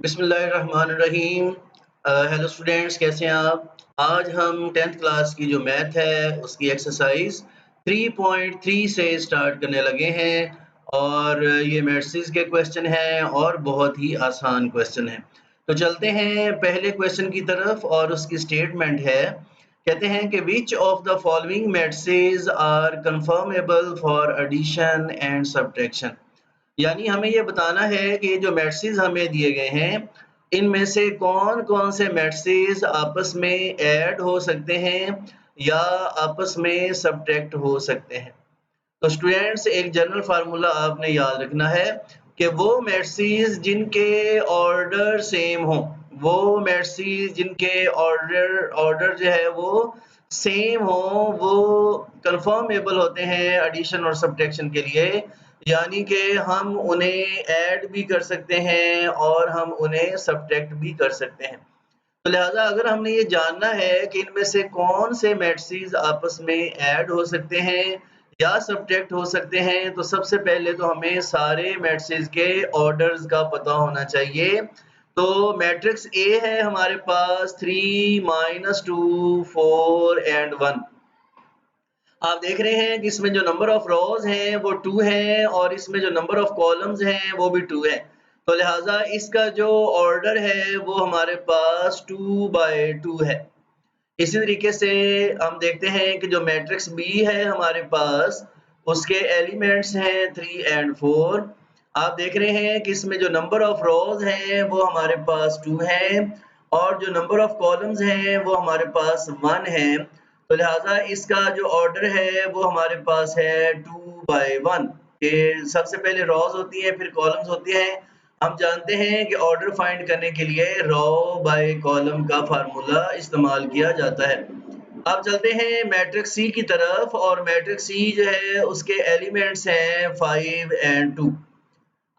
बिस्मिल्लाहिर्रहमानिर्रहीम। Hello students, कैसे हैं आप? आज हम 10th क्लास की जो मैथ है उसकी एक्सरसाइज 3.3 से स्टार्ट करने लगे हैं और ये मैथ्स के क्वेश्चन हैं और बहुत ही आसान क्वेश्चन हैं। तो चलते हैं पहले क्वेश्चन की तरफ और उसकी स्टेटमेंट है, कहते हैं कि which of the following matrices are conformable for addition and subtraction. यानी हमें ये बताना है कि जो मैट्रिसेस हमें दिए गए हैं इनमें से कौन-कौन से मैट्रिसेस आपस में ऐड हो सकते हैं या आपस में सब्ट्रैक्ट हो सकते हैं। तो स्टूडेंट्स, एक जनरल फार्मूला आपने याद रखना है कि वो मैट्रिसेस जिनके ऑर्डर सेम हो, वो मैट्रिसेस जिनके ऑर्डर जो है वो सेम हो, वो कंफर्मेबल होते हैं एडिशन और सब्ट्रैक्शन के लिए। यानी कि हम उन्हें ऐड भी कर सकते हैं और हम उन्हें सब्ट्रैक्ट भी कर सकते हैं। तो लिहाजा अगर हमने ये जानना है कि इनमें से कौन से मैट्रिसेस आपस में ऐड हो सकते हैं या सब्ट्रैक्ट हो सकते हैं, तो सबसे पहले तो हमें सारे मैट्रिसेस के ऑर्डर्स का पता होना चाहिए। तो मैट्रिक्स ए है हमारे पास 3, -2, 4 एंड 1। आप देख रहे हैं कि इसमें जो नंबर ऑफ रोज हैं वो 2 हैं और इसमें जो नंबर ऑफ कॉलम्स हैं वो भी 2 है। तो लिहाजा इसका जो ऑर्डर है वो हमारे पास 2/2 है। इसी तरीके से हम देखते हैं कि जो मैट्रिक्स बी है हमारे पास उसके एलिमेंट्स हैं 3 एंड 4। आप देख रहे हैं कि इसमें जो नंबर ऑफ रोज हैं वो हमारे पास 2 हैं और जो नंबर ऑफ कॉलम्स हैं वो हमारे पास 1 है। तो लिहाजा इसका जो ऑर्डर है वो हमारे पास है 2/1। ये सबसे पहले रोज होती हैं फिर कॉलम्स होती हैं। हम जानते हैं कि ऑर्डर फाइंड करने के लिए रो बाय कॉलम का फार्मूला इस्तेमाल किया जाता है। अब चलते हैं मैट्रिक्स सी की तरफ और मैट्रिक्स सी जो है उसके एलिमेंट्स हैं 5 एंड 2।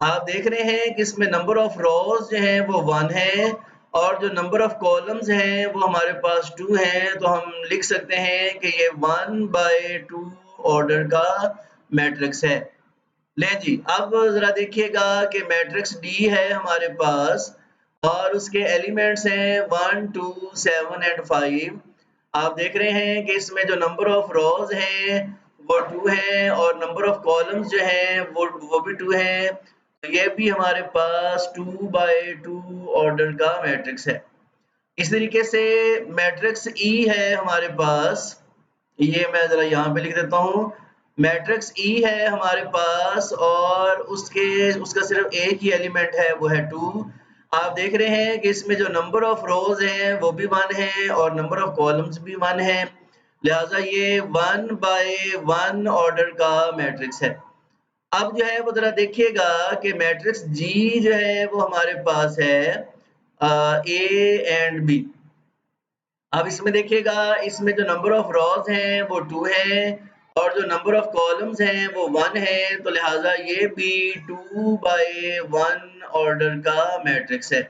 आप देख रहे हैं कि इसमें नंबर ऑफ रोज जो हैं वो 1 है और जो नंबर ऑफ कॉलम्स हैं वो हमारे पास 2 हैं। तो हम लिख सकते हैं कि ये 1/2 ऑर्डर का मैट्रिक्स है। ले जी, अब जरा देखिएगा कि मैट्रिक्स डी है हमारे पास और उसके एलिमेंट्स हैं 1, 2, 7 एंड 5। आप देख रहे हैं कि इसमें जो नंबर ऑफ रोज हैं वो 2 हैं और नंबर ऑफ कॉलम्स जो हैं वो भी 2 हैं। तो ये भी हमारे पास 2/2 ऑर्डर का मैट्रिक्स है। इस तरीके से मैट्रिक्स ई है हमारे पास, ये मैं जरा यहाँ पे लिख देता हूँ। मैट्रिक्स ई है हमारे पास और उसका सिर्फ एक ही एलिमेंट है वो है 2। आप देख रहे हैं कि इसमें जो नंबर ऑफ रोज हैं वो भी 1 है और नंबर ऑफ कॉलम्स भी 1 है। लिहाजा ये 1/1 ऑर्डर का मैट्रिक्स है। अब जो है वो जरा देखिएगा कि मैट्रिक्स जी जो है वो हमारे पास है ए एंड बी। अब इसमें देखिएगा इसमें जो नंबर ऑफ रोज हैं वो 2 है और जो नंबर ऑफ कॉलम्स हैं वो 1 है। तो लिहाजा ये भी 2/1 ऑर्डर का मैट्रिक्स है।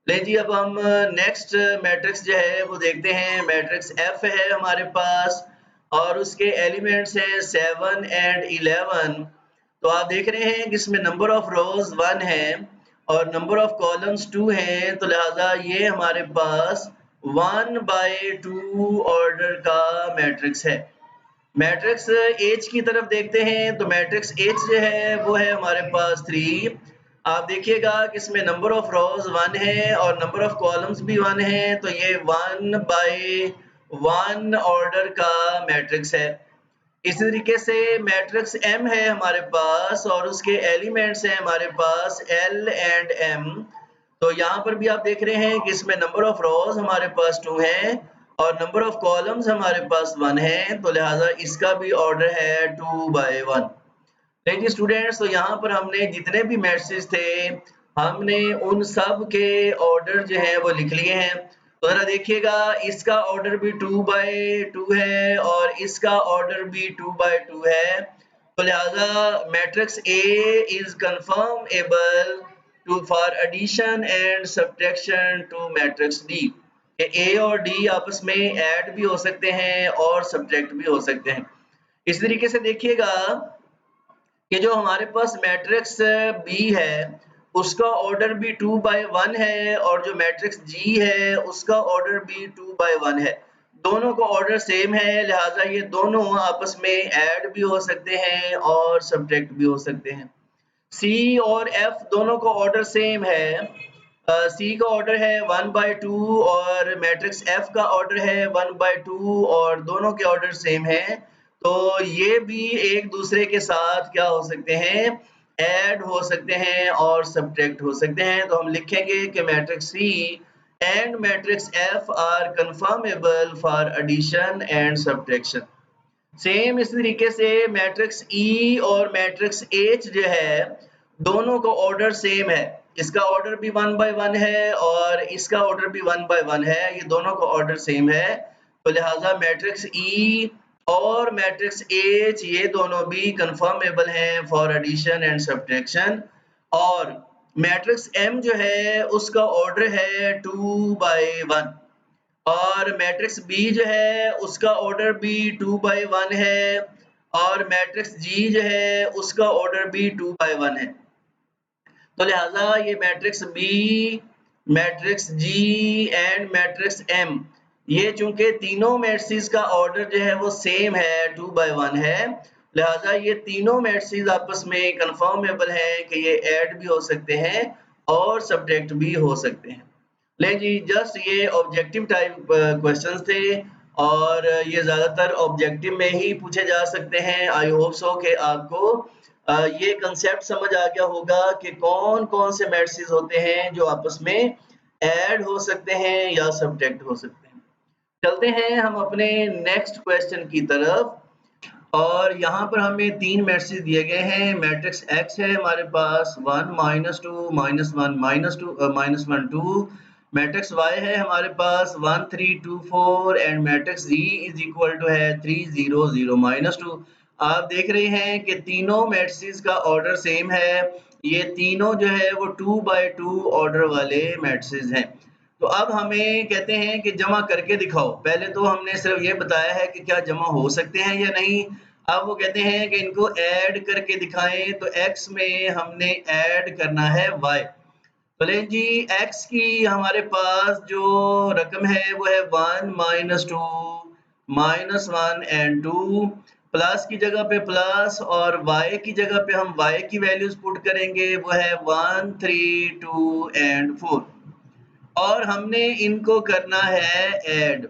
ले जी, अब हम नेक्स्ट मैट्रिक्स जो है वो देखते हैं। मैट्रिक्स एफ है हमारे पास और उसके एलिमेंट्स हैं 7 एंड 11। तो आप देख रहे हैं कि इसमें नंबर ऑफ रोज 1 है और नंबर ऑफ कॉलम्स 2 हैं। तो लिहाजा ये हमारे पास 1/2 ऑर्डर का मैट्रिक्स है। मैट्रिक्स एच की तरफ देखते हैं तो मैट्रिक्स एच जो है वो है हमारे पास 3। आप देखिएगा कि इसमें नंबर ऑफ रोज 1 है और नंबर ऑफ कॉलम्स भी 1 है। तो ये 1/1 ऑर्डर का मैट्रिक्स है। इसी तरीके से मैट्रिक्स एम है हमारे पास और उसके एलिमेंट्स हैं हमारे पास एल एंड एम। तो यहाँ पर भी आप देख रहे हैं कि इसमें नंबर ऑफ रोज हमारे पास 2 हैं और नंबर ऑफ कॉलम्स हमारे पास 1 है। तो लिहाजा इसका भी ऑर्डर है 2/1। देखिए स्टूडेंट्स, तो यहाँ पर हमने जितने भी मैट्रिसेस थे हमने उन सब के ऑर्डर जो है वो लिख लिए हैं। तो जरा देखिएगा इसका ऑर्डर भी 2/2 है और इसका ऑर्डर भी 2/2 है। तो लिहाजा matrix A is conformable to for addition and subtraction to matrix D. A और डी आपस में ऐड भी हो सकते हैं और सब्ट्रैक्ट भी हो सकते हैं। इस तरीके से देखिएगा कि जो हमारे पास मैट्रिक्स बी है उसका ऑर्डर भी 2 बाय 1 है और जो मैट्रिक्स G है उसका ऑर्डर भी 2 बाय 1 है। दोनों का ऑर्डर सेम है, लिहाजा ये दोनों आपस में ऐड भी हो सकते हैं और सब्ट्रैक्ट भी हो सकते हैं। C और F दोनों का ऑर्डर सेम है। C का ऑर्डर है 1 बाय 2 और मैट्रिक्स F का ऑर्डर है 1 बाय 2 और दोनों के ऑर्डर सेम है। तो ये भी एक दूसरे के साथ क्या हो सकते हैं, ऐड हो सकते हैं और सब्ट्रैक्ट हो सकते हैं। तो हम लिखेंगे कि matrix C and matrix F are conformable for addition and subtraction. Same इस तरीके से मैट्रिक्स E और मैट्रिक्स H जो है दोनों का ऑर्डर सेम है। इसका ऑर्डर भी 1 बाय 1 है और इसका ऑर्डर भी 1 बाय 1 है, ये दोनों का ऑर्डर सेम है। तो लिहाजा मैट्रिक्स E और मैट्रिक्स H ये दोनों भी कंफर्मेबल हैं फॉर एडिशन एंड सब्ट्रैक्शन। और मैट्रिक्स M जो है उसका ऑर्डर है 2 बाय 1 और मैट्रिक्स B जो है उसका ऑर्डर भी 2 बाय 1 है और मैट्रिक्स G जो है उसका ऑर्डर भी 2 बाय 1 है। तो लिहाजा ये matrix B, matrix G and matrix M ये चूंकि तीनों मैट्रिक्स का ऑर्डर जो है वो सेम है, 2 बाय 1 है, लिहाजा ये तीनों मैट्रिक्स आपस में कंफर्मेबल हैं कि ये ऐड भी हो सकते हैं और सब्ट्रैक्ट भी हो सकते हैं। ले जी, जस्ट ये ऑब्जेक्टिव टाइप क्वेश्चंस थे और ये ज़्यादातर ऑब्जेक्टिव में ही पूछे जा सकते हैं। आई होप सो कि आपको ये कंसेप्ट समझ आ गया होगा कि कौन-कौन से मैट्रिसेस होते हैं जो आपस में ऐड हो सकते हैं या सब्ट्रैक्ट हो सकते हैं। चलते हैं हम अपने नेक्स्ट क्वेश्चन की तरफ और यहाँ पर हमें 3 मैट्रिसेस दिए गए हैं। मैट्रिक्स X है हमारे पास 1 -2 -1 -1 2। मैट्रिक्स Y है हमारे पास 1 3 2 4 and matrix Z is equal to है 3 0 0 -2। आप देख रहे हैं कि तीनों मैट्रिसेस का ऑर्डर सेम है। ये तीनों जो है वो 2 बाय 2 ऑर्डर वाले मैट्रिसेस हैं। तो अब हमें कहते हैं कि जमा करके दिखाओ। पहले तो हमने सिर्फ ये बताया है कि क्या जमा हो सकते हैं या नहीं। अब वो कहते हैं कि इनको ऐड करके दिखाएं। तो x में हमने ऐड करना है y। तो लें जी, x की हमारे पास जो रकम है वो है 1 -2 -1 एंड 2 प्लस की जगह पे प्लस और y की जगह पे हम y की वैल्यूज पुट करेंगे, वो है 1 3 2 एंड 4 और हमने इनको करना है ऐड।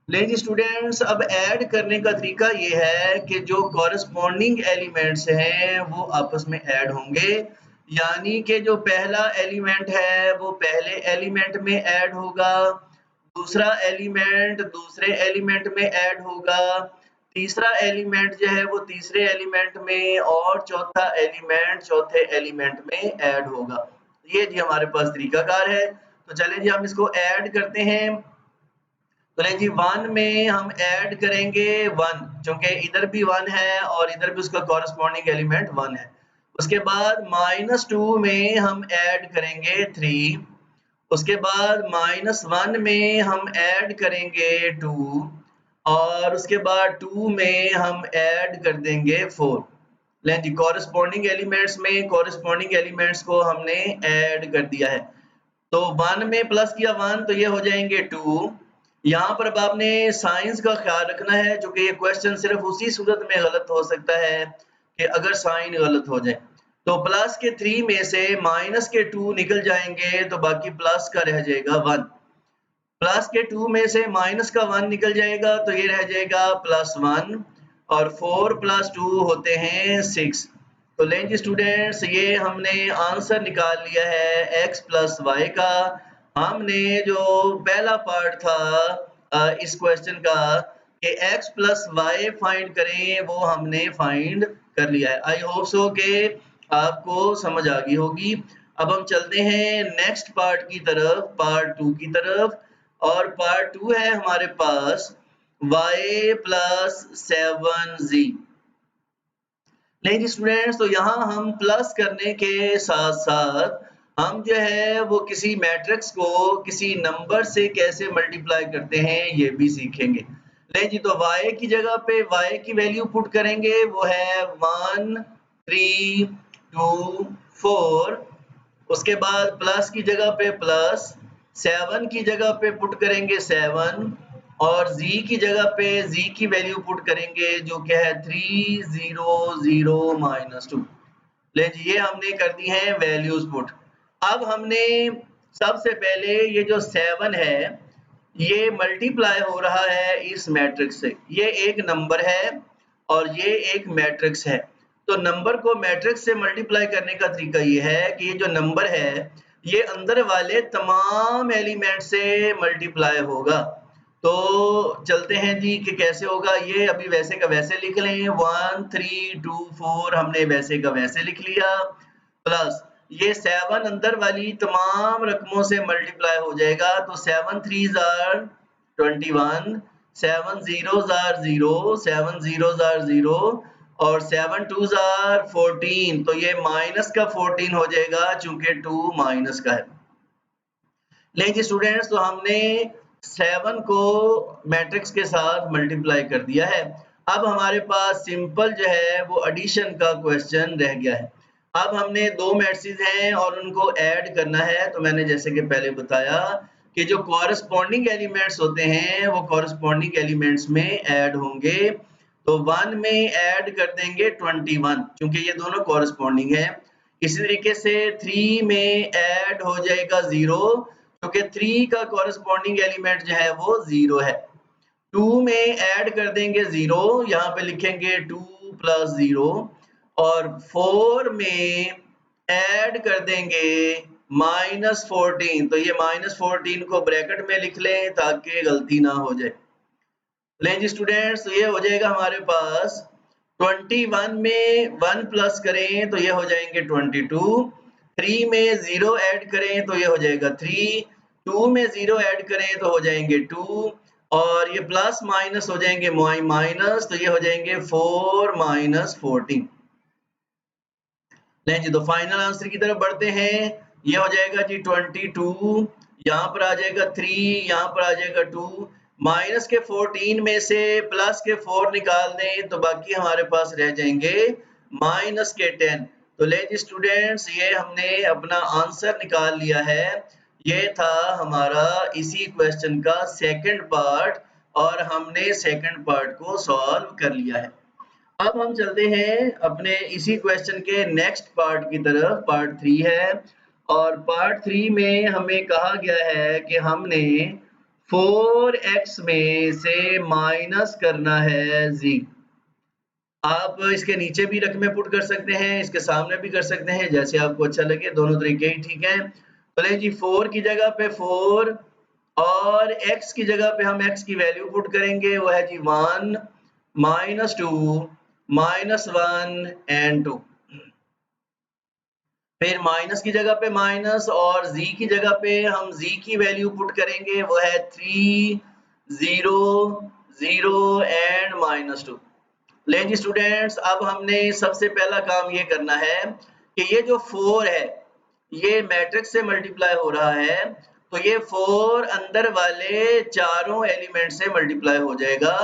लेकिन स्टूडेंट्स अब ऐड करने का तरीका ये है कि जो कॉरेस्पॉन्डिंग एलिमेंट्स हैं वो आपस में ऐड होंगे, यानी कि जो पहला एलिमेंट है वो पहले एलिमेंट में ऐड होगा, दूसरा एलिमेंट दूसरे एलिमेंट में ऐड होगा, तीसरा एलिमेंट जो है वो तीसरे एलिमेंट में और चौथा एलिमेंट चौथे एलिमेंट में ऐड होगा। ये जी हमारे पास तरीकाकार है। तो चलें जी हम इसको ऐड करते हैं। तो लें जी 1 में हम ऐड करेंगे 1 क्योंकि इधर भी 1 है और इधर भी उसका कॉरेस्पॉन्डिंग एलिमेंट 1 है। उसके बाद -2 में हम ऐड करेंगे 3। उसके बाद -1 में हम ऐड करेंगे 2 और उसके बाद 2 में हम ऐड कर देंगे 4। लें जी कॉरेस्पॉन्डिंग एलिमेंट्स में कॉरेस्पॉन्डिंग एलिमेंट्स को हमने ऐड कर दिया है। तो 1 में प्लस किया 1 तो ये हो जाएंगे 2। यहाँ पर अब आपने साइंस का ख्याल रखना है क्योंकि ये क्वेश्चन सिर्फ उसी सूरत में गलत हो सकता है कि अगर साइन गलत हो जाए। तो प्लस के 3 में से माइनस के 2 निकल जाएंगे तो बाकी प्लस का रह जाएगा 1। प्लस के 2 में से माइनस का 1 निकल जाएगा तो ये रह जाएगा +1 और 4 + 2 होते हैं 6। तो लें जी स्टूडेंट्स, ये हमने आंसर निकाल लिया है x + y का। हमने जो पहला पार्ट था इस क्वेश्चन का कि x + y फाइंड करें, वो हमने फाइंड कर लिया है। आई होप सो कि आपको समझ आ गई होगी। अब हम चलते हैं नेक्स्ट पार्ट की तरफ, पार्ट 2 की तरफ और पार्ट 2 है हमारे पास y + 7z। नहीं जी स्टूडेंट्स, तो यहाँ हम प्लस करने के साथ साथ हम जो है वो किसी मैट्रिक्स को किसी नंबर से कैसे मल्टीप्लाई करते हैं ये भी सीखेंगे। नहीं जी, तो y की जगह पे y की वैल्यू पुट करेंगे, वो है 1 3 2 4 उसके बाद प्लस की जगह पे प्लस, 7 की जगह पे पुट करेंगे 7 और z की जगह पे z की वैल्यू पुट करेंगे जो क्या है 300 -2। ले जी ये हमने कर दी है वैल्यूज पुट। अब हमने सबसे पहले ये जो 7 है ये मल्टीप्लाई हो रहा है इस मैट्रिक्स से, ये एक नंबर है और ये एक मैट्रिक्स है। तो नंबर को मैट्रिक्स से मल्टीप्लाई करने का तरीका ये है कि ये जो नंबर है ये अंदर वाले तमाम एलिमेंट से मल्टीप्लाई होगा। तो चलते हैं जी कि कैसे होगा। ये अभी वैसे का वैसे लिख लें, 1 3 2 4 हमने वैसे का वैसे लिख लिया, प्लस ये 7 अंदर वाली तमाम रकमों से मल्टीप्लाई हो जाएगा। तो 7 3s are 21, 7 zeros are 0, 7 zeros are 0 और 7 2s are 14। तो ये माइनस का 14 हो जाएगा चूंकि 2 माइनस का है। लेकिन जी स्टूडेंट्स, तो हमने 7 को मैट्रिक्स के साथ मल्टीप्लाई कर दिया है। अब हमारे पास सिंपल जो है वो एडिशन का क्वेश्चन रह गया है। अब हमने दो मैट्रिसेस हैं और उनको ऐड करना है। तो मैंने जैसे कि पहले बताया कि जो कॉरेस्पॉन्डिंग एलिमेंट्स होते हैं वो कॉरेस्पॉन्डिंग एलिमेंट्स में ऐड होंगे। तो 1 में ऐड कर देंगे 21 क्योंकि ये दोनों कॉरेस्पॉन्डिंग है। इसी तरीके से 3 में ऐड हो जाएगा 0 क्योंकि 3 का कॉरेस्पॉन्डिंग एलिमेंट जो है वो 0 है। 2 में ऐड कर देंगे 0, यहाँ पे लिखेंगे 2 + 0 और 4 में ऐड कर देंगे -14। तो ये -14 को ब्रैकेट में लिख लें ताकि गलती ना हो जाए। लें जी स्टूडेंट्स, तो ये हो जाएगा हमारे पास 21 में 1 प्लस करें तो ये हो जाएंगे 22, 3 में 0 ऐड करें तो ये हो जाएगा 3, 2 में 0 ऐड करें तो हो जाएंगे 2 और ये प्लस माइनस हो जाएंगे माइनस, तो ये हो जाएंगे 4 - 14। नहीं जी, तो फाइनल आंसर की तरफ बढ़ते हैं। ये हो जाएगा जी 22, यहाँ पर आ जाएगा 3, यहाँ पर आ जाएगा 2, माइनस के 14 में से प्लस के 4 निकाल दें तो बाकी हमारे पास रह जाएंगे माइनस के 10। तो ले जी स्टूडेंट्स, ये हमने अपना आंसर निकाल लिया है। ये था हमारा इसी क्वेश्चन का सेकंड पार्ट और हमने सेकंड पार्ट को सॉल्व कर लिया है। अब हम चलते हैं अपने इसी क्वेश्चन के नेक्स्ट पार्ट की तरफ। पार्ट 3 है और पार्ट 3 में हमें कहा गया है कि हमने 4x में से माइनस करना है z। आप इसके नीचे भी रकमें पुट कर सकते हैं, इसके सामने भी कर सकते हैं, जैसे आपको अच्छा लगे, दोनों तरीके ही ठीक है। तो ले जी 4 की जगह पे 4 और x की जगह पे हम x की वैल्यू पुट करेंगे, वो है जी 1 -2 -1 and 2। फिर माइनस की जगह पे माइनस और z की जगह पे हम z की वैल्यू पुट करेंगे, वो है 3 0 0 एंड -2। ले जी स्टूडेंट्स, अब हमने सबसे पहला काम ये करना है कि ये जो 4 है ये मैट्रिक्स से मल्टीप्लाई हो रहा है, तो ये 4 अंदर वाले चारों एलिमेंट से मल्टीप्लाई हो जाएगा।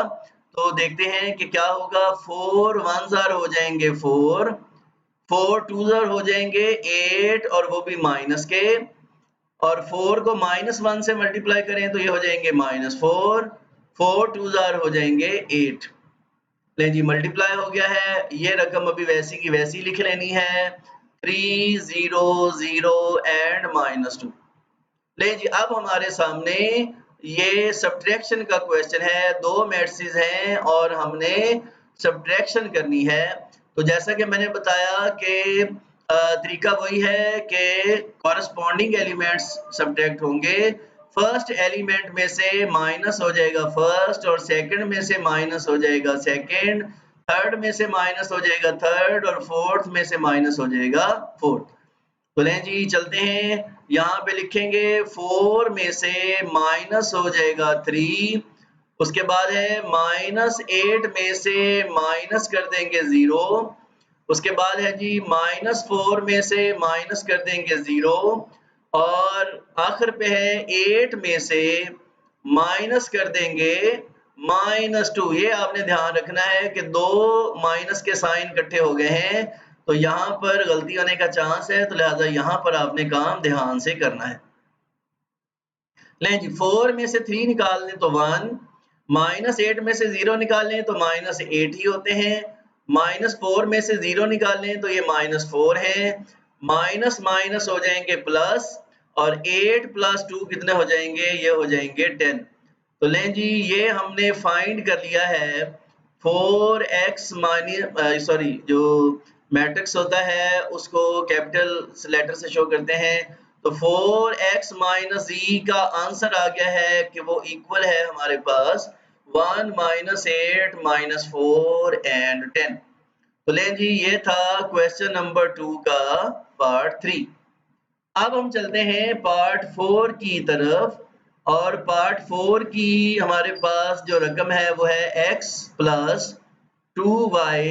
तो देखते हैं कि क्या होगा। 4 1s हो जाएंगे 4, 4 2s हो जाएंगे 8 और वो भी माइनस के, और 4 को -1 से मल्टीप्लाई करें तो ये हो जाएंगे -4, 4 2s हो जाएंगे 8। ले जी मल्टीप्लाई हो गया है। ये रकम अभी वैसी की वैसी लिख लेनी है, 3 0 0 एंड -2। ले जी अब हमारे सामने ये सब्ट्रैक्शन का क्वेश्चन है। दो मैट्रिसेस हैं और हमने सब्ट्रैक्शन करनी है। तो जैसा कि मैंने बताया कि तरीका वही है कि कॉरेस्पॉन्डिंग एलिमेंट्स सब्ट्रैक्ट होंगे। फर्स्ट एलिमेंट में से माइनस हो जाएगा फर्स्ट और सेकंड में से माइनस हो जाएगा सेकंड, थर्ड में से माइनस हो जाएगा थर्ड और फोर्थ में से माइनस हो जाएगा फोर्थ। तो लें जी चलते हैं, यहाँ पे लिखेंगे 4 में से माइनस हो जाएगा 3, उसके बाद है -8 में से माइनस कर देंगे 0, उसके बाद है जी -4 में से माइनस कर देंगे 0 और आखिर पे है 8 में से माइनस कर देंगे -2। ये आपने ध्यान रखना है कि दो माइनस के साइन इकट्ठे हो गए हैं तो यहाँ पर गलती होने का चांस है, तो लिहाजा यहाँ पर आपने काम ध्यान से करना है। लें जी, 4 में से 3 निकाल लें तो 1, -8 में से 0 निकाल लें तो -8 ही होते हैं, -4 में से 0 निकाल लें तो ये -4 है, माइनस माइनस हो जाएंगे प्लस, और 8 + 2 कितने हो जाएंगे? ये हो जाएंगे 10। तो लें जी, ये हमने फाइंड कर लिया है 4x सॉरी, जो मैट्रिक्स होता है उसको कैपिटल लेटर से शो करते हैं, तो 4x - z का आंसर आ गया है कि वो इक्वल है हमारे पास 1 - 8 - 4 एंड 10। तो लें जी, ये था क्वेश्चन नंबर 2 का पार्ट 3। अब हम चलते हैं पार्ट 4 की तरफ, और पार्ट 4 की हमारे पास जो रकम है वो है x + 2y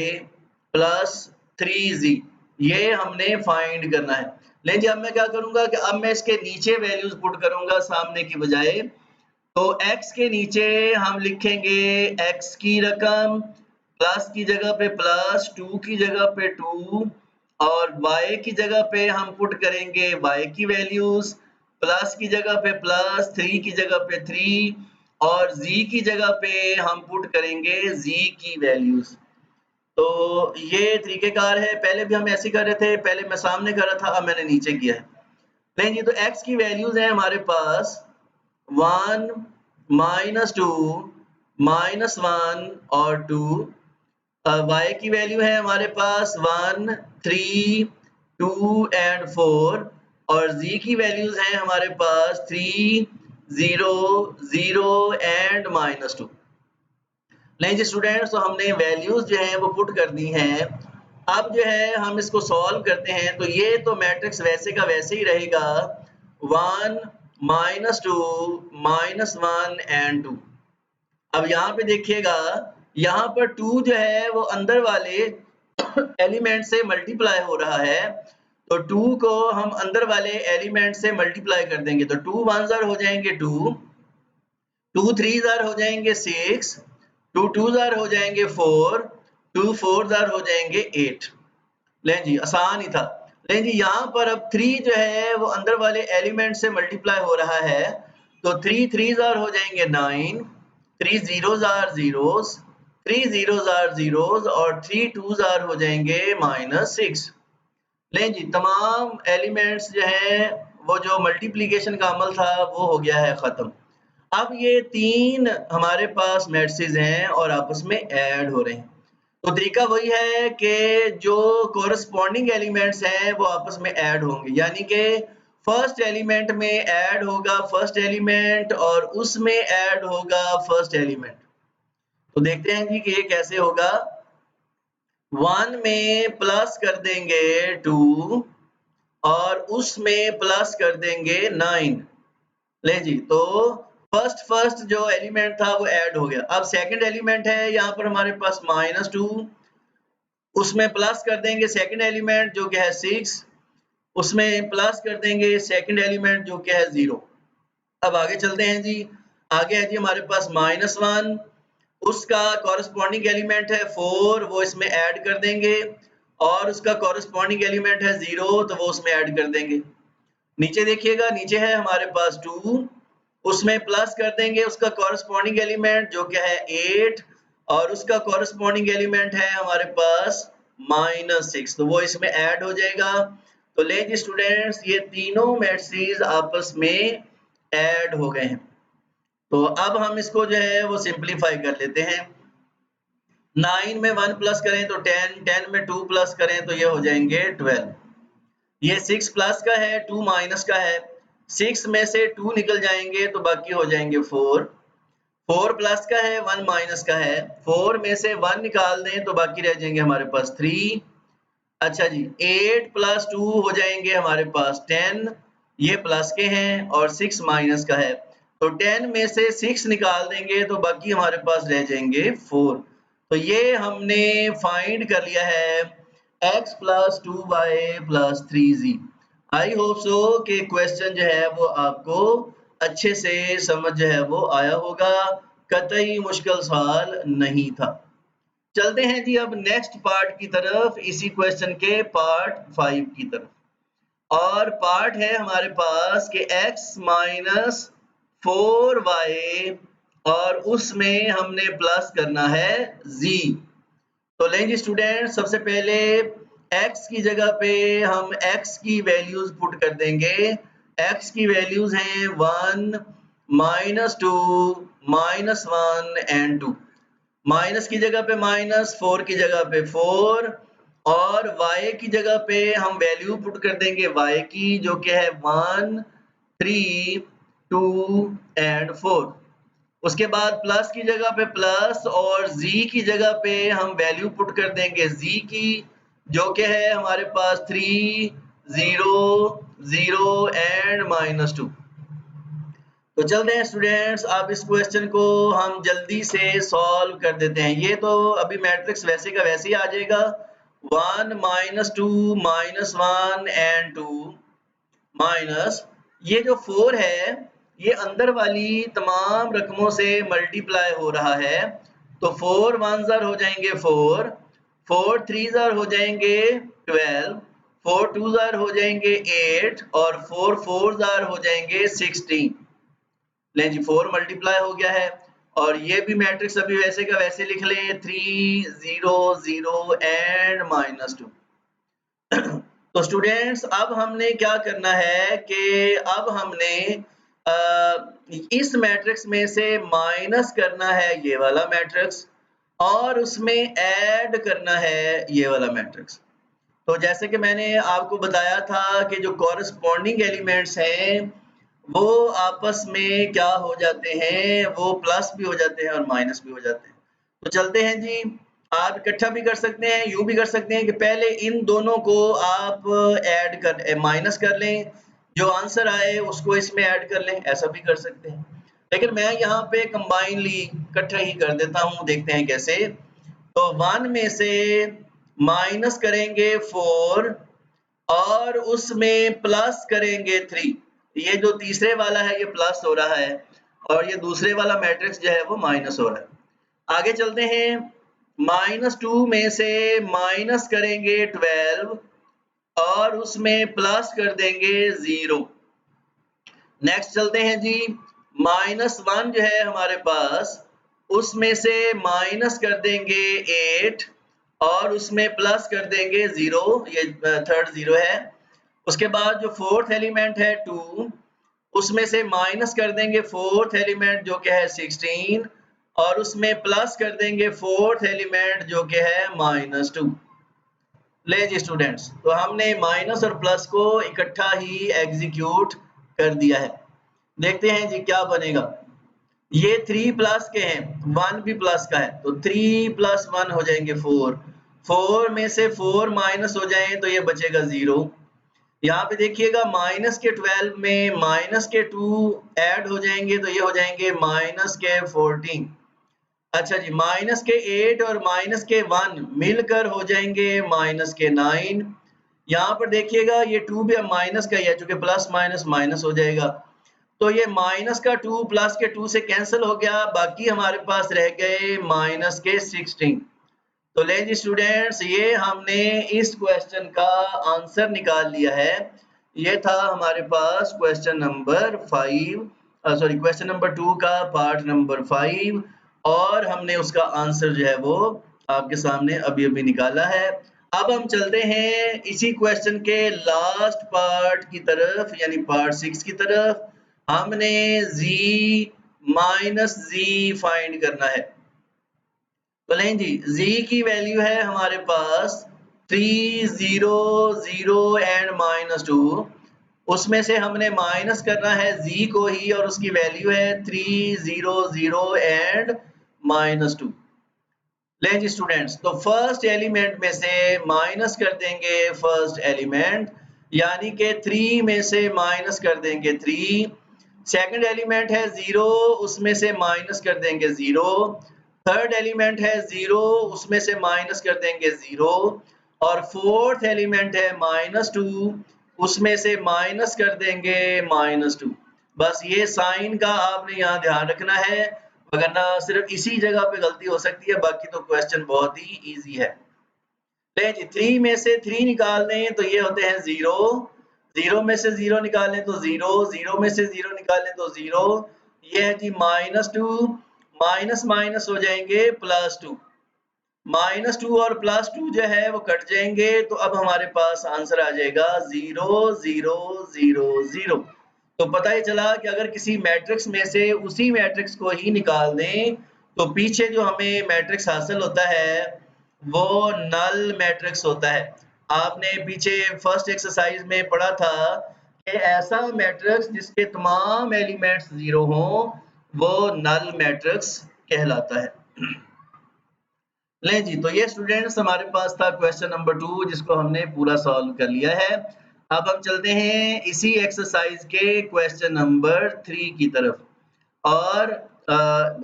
+ 3z। ये हमने फाइंड करना है। लेकिन जी, अब मैं क्या करूंगा कि अब मैं इसके नीचे वैल्यूज पुट करूंगा सामने की बजाय। तो x के नीचे हम लिखेंगे x की रकम, प्लस की जगह पे प्लस, 2 की जगह पे 2, और y की जगह पे हम पुट करेंगे y की वैल्यूज, प्लस की जगह पे प्लस, 3 की जगह पे 3, और z की जगह पे हम पुट करेंगे z की वैल्यूज। तो ये तरीकेकार है, पहले भी हम ऐसे कर रहे थे, पहले मैं सामने कर रहा था, अब मैंने नीचे किया है। नहीं जी, तो x की वैल्यूज है हमारे पास 1 -2 -1 और 2। y की वैल्यू है हमारे पास 1 3 2 एंड 4, और z की वैल्यूज हैं हमारे पास 3 0 0 एंड -2। नहीं जी स्टूडेंट्स, तो हमने वैल्यूज जो हैं वो पुट कर दी हैं। अब जो है हम इसको सॉल्व करते हैं, तो ये तो मैट्रिक्स वैसे का वैसे ही रहेगा, 1 -2 -1 एंड 2। अब यहाँ पे देखिएगा, यहाँ पर 2 जो है वो अंदर वाले एलिमेंट से मल्टीप्लाई हो रहा है, तो 2 को हम अंदर वाले एलिमेंट से मल्टीप्लाई कर देंगे, तो 2 1 ज़ार हो जाएंगे 2, 2 3 ज़ार हो जाएंगे 6, 2 2 ज़ार हो जाएंगे 4, 2 4 ज़ार हो जाएंगे 8। लें जी, आसान ही था। लें जी, यहाँ पर अब 3 जो है वो अंदर वाले एलिमेंट से मल्टीप्लाई हो रहा है, तो 3 3 ज़ार हो जाएंगे 9, 3 0 ज़ार ज़ीरोस, 3 0 ज़ार ज़ीरोस, और 3 2 ज़ार हो जाएंगे -6। लें जी, तमाम एलिमेंट्स जो हैं वो जो मल्टीप्लिकेशन का अमल था वो हो गया है खत्म। अब ये 3 हमारे पास मैट्रिसेस हैं और आपस में ऐड हो रहे हैं। तो तरीका वही है कि जो कोरस्पॉन्डिंग एलिमेंट्स हैं वो आपस में ऐड होंगे, यानी कि फर्स्ट एलिमेंट में ऐड होगा फर्स्ट एलिमेंट, और उसमें ऐड होगा फर्स्ट एलिमेंट। तो देखते हैं जी कि ये कैसे होगा। 1 में प्लस कर देंगे 2, और उसमें प्लस कर देंगे 9। ले जी, तो फर्स्ट जो एलिमेंट था वो ऐड हो गया। अब सेकंड एलिमेंट है यहाँ पर हमारे पास -2, उसमें प्लस कर देंगे सेकंड एलिमेंट जो कि है 6, उसमें प्लस कर देंगे सेकंड एलिमेंट जो कि है 0। अब आगे चलते हैं जी। आगे है जी हमारे पास -1, उसका कॉरेस्पॉन्डिंग एलिमेंट है 4, वो इसमें ऐड कर देंगे, और उसका कॉरेस्पॉन्डिंग एलिमेंट है 0, तो वो उसमें ऐड कर देंगे। नीचे देखिएगा, नीचे है हमारे पास 2, उसमें प्लस कर देंगे उसका कॉरेस्पॉन्डिंग एलिमेंट जो क्या है 8, और उसका कॉरेस्पॉन्डिंग एलिमेंट है हमारे पास -6, तो वो इसमें ऐड हो जाएगा। तो ले जी स्टूडेंट्स, ये तीनों मैट्रिसेस आपस में ऐड हो गए हैं। तो अब हम इसको जो है वो सिंपलीफाई कर लेते हैं। 9 में 1 प्लस करें तो 10, 10 में 2 प्लस करें तो ये हो जाएंगे 12। ये 6 प्लस का है, 2 माइनस का है, 6 में से 2 निकल जाएंगे तो बाकी हो जाएंगे 4, 4 प्लस का है, 1 माइनस का है, 4 में से 1 निकाल दें तो बाकी रह जाएंगे हमारे पास 3। अच्छा जी, 8 + 2 हो जाएंगे हमारे पास 10, ये प्लस के हैं, और 6 माइनस का है, तो 10 में से 6 निकाल देंगे तो बाकी हमारे पास रह जाएंगे 4। तो ये हमने फाइंड कर लिया है x + 2y + 3z। I hope so कि क्वेश्चन जो है वो आपको अच्छे से समझ जो है वो आया होगा, कतई मुश्किल सवाल नहीं था। चलते हैं जी अब नेक्स्ट पार्ट की तरफ, इसी क्वेश्चन के पार्ट 5 की तरफ। और पार्ट है हमारे पास कि x माइनस 4y और उसमें हमने प्लस करना है z। तो लेंगे स्टूडेंट, सबसे पहले x की जगह पे हम x की वैल्यूज पुट कर देंगे। x की वैल्यूज हैं 1, -2, -1 एंड 2। माइनस की जगह पे माइनस, 4 की जगह पे 4 और y की जगह पे हम वैल्यू पुट कर देंगे y की, जो कि है 1, 3, 2 एंड 4। उसके बाद प्लस की जगह पे प्लस और z की जगह पे हम वैल्यू पुट कर देंगे z की, जो कि है हमारे पास 3, 0, 0 एंड -2। तो चलते हैं स्टूडेंट्स, अब इस क्वेश्चन को हम जल्दी से सॉल्व कर देते हैं। ये तो अभी मैट्रिक्स वैसे का वैसे ही आ जाएगा, 1, -2, -1 एंड 2 माइनस, ये जो 4 है ये अंदर वाली तमाम रकमों से मल्टीप्लाई हो रहा है। तो 4 1 हो जाएंगे 4, 4 3 हो जाएंगे 12, 4 2 हो जाएंगे 8 और 4 4 हो जाएंगे 16। लें जी, 4 मल्टीप्लाई हो गया है और ये भी मैट्रिक्स अभी वैसे का वैसे लिख लें, 3 0 0 एंड -2। तो स्टूडेंट्स अब हमने क्या करना है कि अब हमने इस मैट्रिक्स में से माइनस करना है ये वाला मैट्रिक्स और उसमें ऐड करना है ये वाला मैट्रिक्स। तो जैसे कि मैंने आपको बताया था कि जो कॉरेस्पॉन्डिंग एलिमेंट्स हैं वो आपस में क्या हो जाते हैं, वो प्लस भी हो जाते हैं और माइनस भी हो जाते हैं। तो चलते हैं जी, आप इकट्ठा भी कर सकते हैं, यूं भी कर सकते हैं कि पहले इन दोनों को आप ऐड कर माइनस कर लें, जो आंसर आए उसको इसमें ऐड कर लें, ऐसा भी कर सकते हैं। लेकिन मैं यहाँ पे कंबाइनली इकट्ठा ही कर देता हूँ, देखते हैं कैसे। तो 1 में से माइनस करेंगे 4 और उसमें प्लस करेंगे 3। ये जो तीसरे वाला है ये प्लस हो रहा है और ये दूसरे वाला मैट्रिक्स जो है वो माइनस हो रहा है। आगे चलते हैं, -2 में से माइनस करेंगे 12 और उसमें प्लस कर देंगे 0। नेक्स्ट चलते हैं जी, -1 जो है हमारे पास, उसमें से माइनस कर देंगे 8 और उसमें प्लस कर देंगे 0, ये थर्ड 0 है। उसके बाद जो फोर्थ एलिमेंट है 2, उसमें से माइनस कर देंगे फोर्थ एलिमेंट जो कि है 16 और उसमें प्लस कर देंगे फोर्थ एलिमेंट जो कि है -2। ले जी स्टूडेंट्स, तो हमने माइनस और प्लस को इकट्ठा ही एग्जीक्यूट कर दिया है। देखते हैं जी क्या बनेगा। ये 3 प्लस के हैं, 1 भी प्लस का है, तो 3 + 1 हो जाएंगे 4, 4 में से 4 माइनस हो जाएं तो ये बचेगा 0। यहाँ पे देखिएगा माइनस के 12 में माइनस के 2 ऐड हो जाएंगे तो ये हो जाएंगे माइनस के 14। अच्छा जी, माइनस के 8 और माइनस के 1 मिलकर हो जाएंगे माइनस के 9। यहाँ पर देखिएगा ये 2 भी अब माइनस का ही है, चूंकि प्लस माइनस माइनस हो जाएगा, तो ये माइनस का 2 प्लस के 2 से कैंसिल हो गया, बाकी हमारे पास रह गए माइनस के 16। तो लें जी स्टूडेंट्स, ये हमने इस क्वेश्चन का आंसर निकाल लिया है। ये था हमारे पास question number 5, sorry question number 2 का पार्ट नंबर 5 और हमने उसका आंसर जो है वो आपके सामने अभी अभी निकाला है। अब हम चलते हैं इसी क्वेश्चन के लास्ट पार्ट की तरफ, यानी पार्ट 6 की तरफ। हमने z माइनस z फाइंड करना है। तो लें जी, z की वैल्यू है हमारे पास 3 0 0 एंड -2। उसमें से हमने माइनस करना है z को ही और उसकी वैल्यू है 3 0 0 एंड -2। लें जी स्टूडेंट्स, तो फर्स्ट एलिमेंट में से माइनस कर देंगे फर्स्ट एलिमेंट, यानी कि 3 में से माइनस कर देंगे 3। सेकंड एलिमेंट है 0, उसमें से माइनस कर देंगे 0। थर्ड एलिमेंट है 0, उसमें से माइनस कर देंगे 0 और फोर्थ एलिमेंट है -2, उसमें से माइनस कर देंगे -2। बस ये साइन का आपने यहाँ ध्यान रखना है, वरना सिर्फ इसी जगह पे गलती हो सकती है, बाकी तो क्वेश्चन बहुत ही इजी है। ले जी 3 में से 3 निकाल दें तो ये होते हैं 0, 0 में से 0 निकालें तो 0, 0 में से 0 निकालें तो 0, ये है जी -2, माइनस माइनस हो जाएंगे +2, -2 और +2 जो है वो कट जाएंगे, तो अब हमारे पास आंसर आ जाएगा 0 0 0 0। तो पता ही चला कि अगर किसी मैट्रिक्स में से उसी मैट्रिक्स को ही निकाल दें तो पीछे जो हमें मैट्रिक्स हासिल होता है वो नल मैट्रिक्स होता है। आपने पीछे फर्स्ट एक्सरसाइज में पढ़ा था कि ऐसा मैट्रिक्स जिसके तमाम एलिमेंट्स 0 हों वो नल मैट्रिक्स कहलाता है। लें जी, तो ये स्टूडेंट्स हमारे पास था क्वेश्चन नंबर 2 जिसको हमने पूरा सॉल्व कर लिया है। अब हम चलते हैं इसी एक्सरसाइज के क्वेश्चन नंबर 3 की तरफ और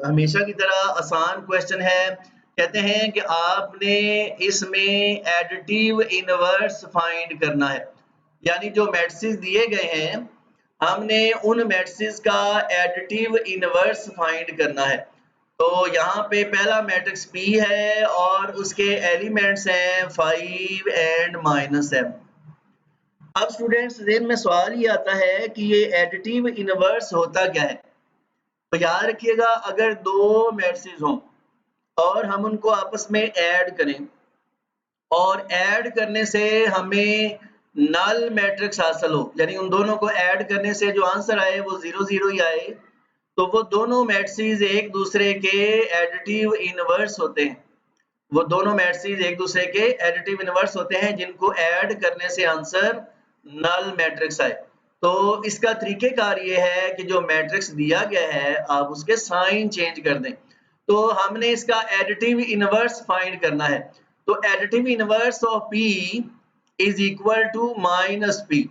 हमेशा की तरह आसान क्वेश्चन है। कहते हैं कि आपने इसमें एडिटिव इनवर्स फाइंड करना है, यानी जो मैट्रिसेस दिए गए हैं हमने उन मैट्रिसेस का एडिटिव इनवर्स फाइंड करना है। तो यहाँ पे पहला मैट्रिक्स P है और उसके एलिमेंट्स हैं 5 एंड -7। अब स्टूडेंट्स ज़हन में सवाल ये आता है कि ये एडिटिव इनवर्स होता क्या है। तो याद रखिएगा, अगर दो मैट्रिसेस हों और हम उनको आपस में ऐड करें और ऐड करने से हमें नल मैट्रिक्स हासिल हो, यानी उन दोनों को ऐड करने से जो आंसर आए वो 0 0 ही आए, तो वो दोनों मैट्रिसेस एक दूसरे के एडिटिव इनवर्स होते हैं। वो दोनों मैट्रिसेस एक दूसरे के एडिटिव इनवर्स होते हैं जिनको ऐड करने से आंसर नल मैट्रिक्स आए। तो इसका तरीकेकार ये है कि जो मैट्रिक्स दिया गया है आप उसके साइन चेंज कर दें। तो हमने इसका एडिटिव इनवर्स फाइंड करना है। तो additive inverse of P is equal to -P।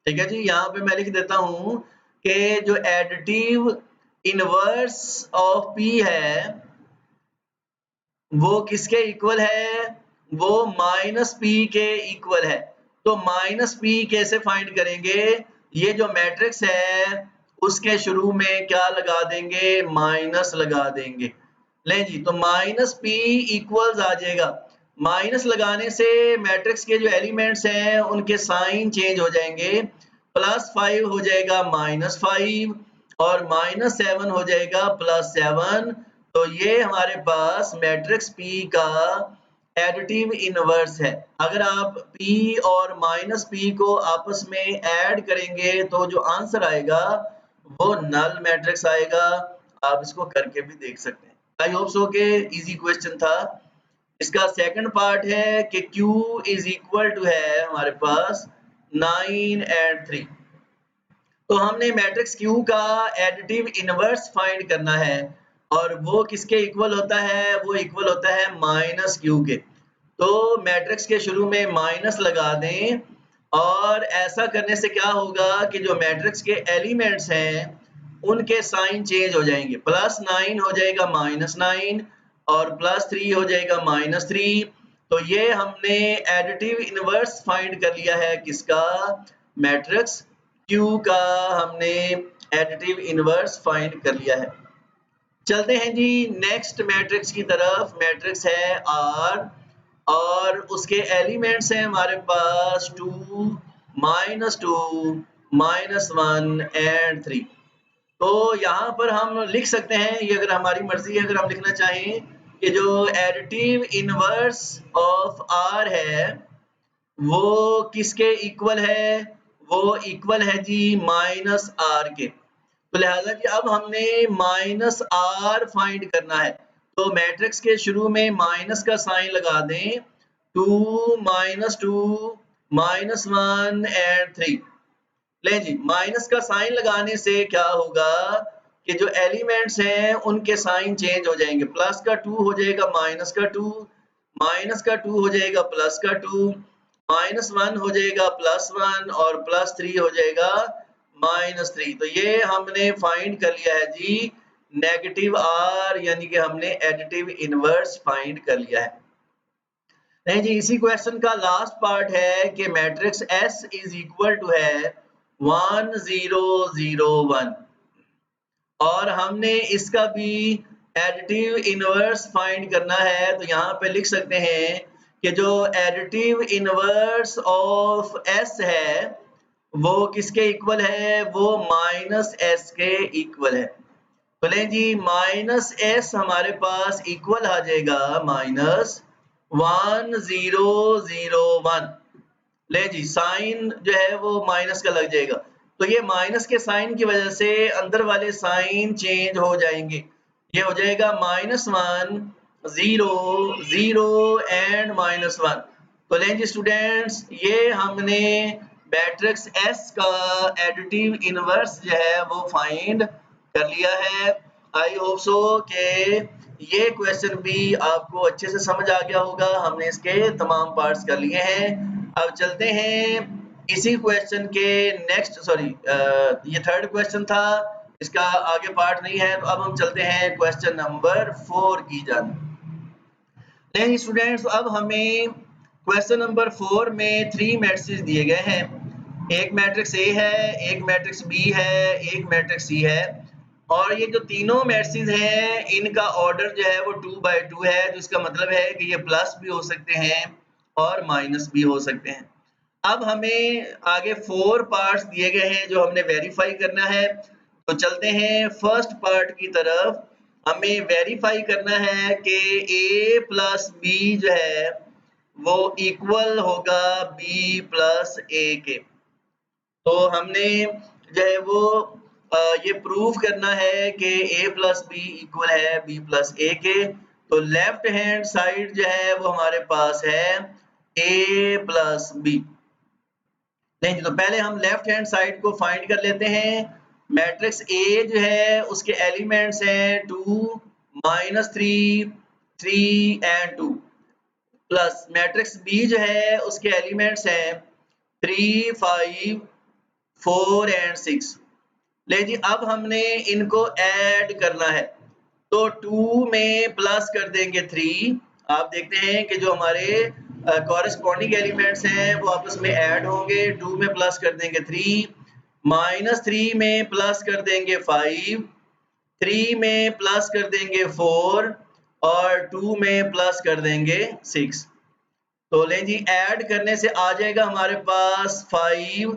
ठीक है जी, यहाँ पे मैं लिख देता हूँ कि जो एडिटिव इनवर्स ऑफ P है वो किसके इक्वल है, वो -P के इक्वल है। तो -P कैसे फाइंड करेंगे, ये जो मैट्रिक्स है उसके शुरू में क्या लगा देंगे, माइनस लगा देंगे। लें जी, तो -P इक्वल्स आ जाएगा। माइनस लगाने से मैट्रिक्स के जो एलिमेंट्स हैं उनके साइन चेंज हो जाएंगे। +5 हो जाएगा -5 और -7 हो जाएगा +7। तो ये हमारे पास मैट्रिक्स P का एडिटिव इनवर्स है। अगर आप P और -P को आपस में ऐड करेंगे तो जो आंसर आएगा वो नल मैट्रिक्स आएगा। आप इसको करके भी देख सकते हैं। आई होप सो के इजी क्वेश्चन था। इसका सेकंड पार्ट है कि Q इज इक्वल टू है हमारे पास 9 एंड 3। तो हमने मैट्रिक्स Q का एडिटिव इनवर्स फाइंड करना है और वो किसके इक्वल होता है, वो इक्वल होता है -Q के। तो मैट्रिक्स के शुरू में माइनस लगा दें और ऐसा करने से क्या होगा कि जो मैट्रिक्स के एलिमेंट्स हैं उनके साइन चेंज हो जाएंगे। +9 हो जाएगा -9 और +3 हो जाएगा -3। तो ये हमने एडिटिव इनवर्स फाइंड कर लिया है किसका, मैट्रिक्स Q का हमने एडिटिव इनवर्स फाइंड कर लिया है। चलते हैं जी नेक्स्ट मैट्रिक्स की तरफ। मैट्रिक्स है R और उसके एलिमेंट्स हैं हमारे पास 2, -2, -1 एंड 3। तो यहाँ पर हम लिख सकते हैं, ये अगर हमारी मर्जी है, अगर हम लिखना चाहें कि जो एडिटिव इनवर्स ऑफ R है वो किसके इक्वल है, वो इक्वल है जी -R के। तो लिहाजा जी अब हमने -R फाइंड करना है। तो मैट्रिक्स के शुरू में माइनस का साइन लगा दें, 2, -2, -1 एंड 3। लें जी, माइनस का साइन लगाने से क्या होगा कि जो एलिमेंट्स हैं उनके साइन चेंज हो जाएंगे। प्लस का 2 हो जाएगा माइनस का 2, माइनस का 2 हो जाएगा प्लस का 2, -1 हो जाएगा +1 और +3 हो जाएगा -3। तो ये हमने फाइंड कर लिया है जी नेगेटिव R, यानी कि हमने एडिटिव इनवर्स फाइंड कर लिया है। नहीं जी, इसी क्वेश्चन का लास्ट पार्ट है कि matrix S is equal to है 1 0 0 1। और हमने इसका भी एडिटिव इनवर्स फाइंड करना है। तो यहाँ पे लिख सकते हैं कि जो एडिटिव इनवर्स ऑफ s है वो किसके इक्वल है, वो माइनस s के इक्वल है। तो लें जी माइनस s हमारे पास इक्वल आ जाएगा -1001। ले जी साइन जो है वो माइनस का लग जाएगा, तो ये माइनस के साइन की वजह से अंदर वाले साइन चेंज हो जाएंगे। ये हो जाएगा -1 0 0 एंड -1। तो लें जी स्टूडेंट्स ये हमने मैट्रिक्स S का एडिटिव इनवर्स जो है वो फाइंड कर लिया है। आई होप सो के ये क्वेश्चन भी आपको अच्छे से समझ आ गया होगा। हमने इसके तमाम पार्ट्स कर लिए हैं। अब चलते हैं इसी क्वेश्चन के नेक्स्ट, सॉरी ये थर्ड क्वेश्चन था, इसका आगे पार्ट नहीं है। तो अब हम चलते हैं क्वेश्चन नंबर 4 की जानिब। नहीं स्टूडेंट्स, अब हमें क्वेश्चन नंबर 4 में 3 मैट्रिक्स दिए गए हैं। एक मैट्रिक्स ए है, एक मैट्रिक्स बी है, एक मैट्रिक्स सी है। और ये जो तीनों मैट्रिक्स हैं इनका ऑर्डर जो है वो 2/2 है, जिसका मतलब है कि ये प्लस भी हो सकते हैं और माइनस भी हो सकते हैं। अब हमें आगे 4 पार्ट्स दिए गए हैं जो हमने वेरीफाई करना है। तो चलते हैं फर्स्ट पार्ट की तरफ। हमें वेरीफाई करना है कि a प्लस बी जो है वो इक्वल होगा b प्लस a के। तो हमने जो है वो ये प्रूव करना है कि a प्लस बी इक्वल है b प्लस a के। तो लेफ्ट हैंड साइड जो है वो हमारे पास है a प्लस बी। नहीं तो पहले हम लेफ्ट हैंड साइड को फाइंड कर लेते हैं। मैट्रिक्स ए जो है उसके एलिमेंट्स हैं 2 -3 3 एंड 2 प्लस मैट्रिक्स बी जो है उसके एलिमेंट्स हैं 3 5 4 एंड 6। ले जी अब हमने इनको ऐड करना है। तो 2 में प्लस कर देंगे 3। आप देखते हैं कि जो हमारे कॉरेस्पॉन्डिंग एलिमेंट्स हैं वो आपस में ऐड होंगे। 2 में प्लस कर देंगे 3, -3 में प्लस कर देंगे 5, 3 में प्लस कर देंगे 4 और 2 में प्लस कर देंगे 6। तो लें जी ऐड करने से आ जाएगा हमारे पास 5,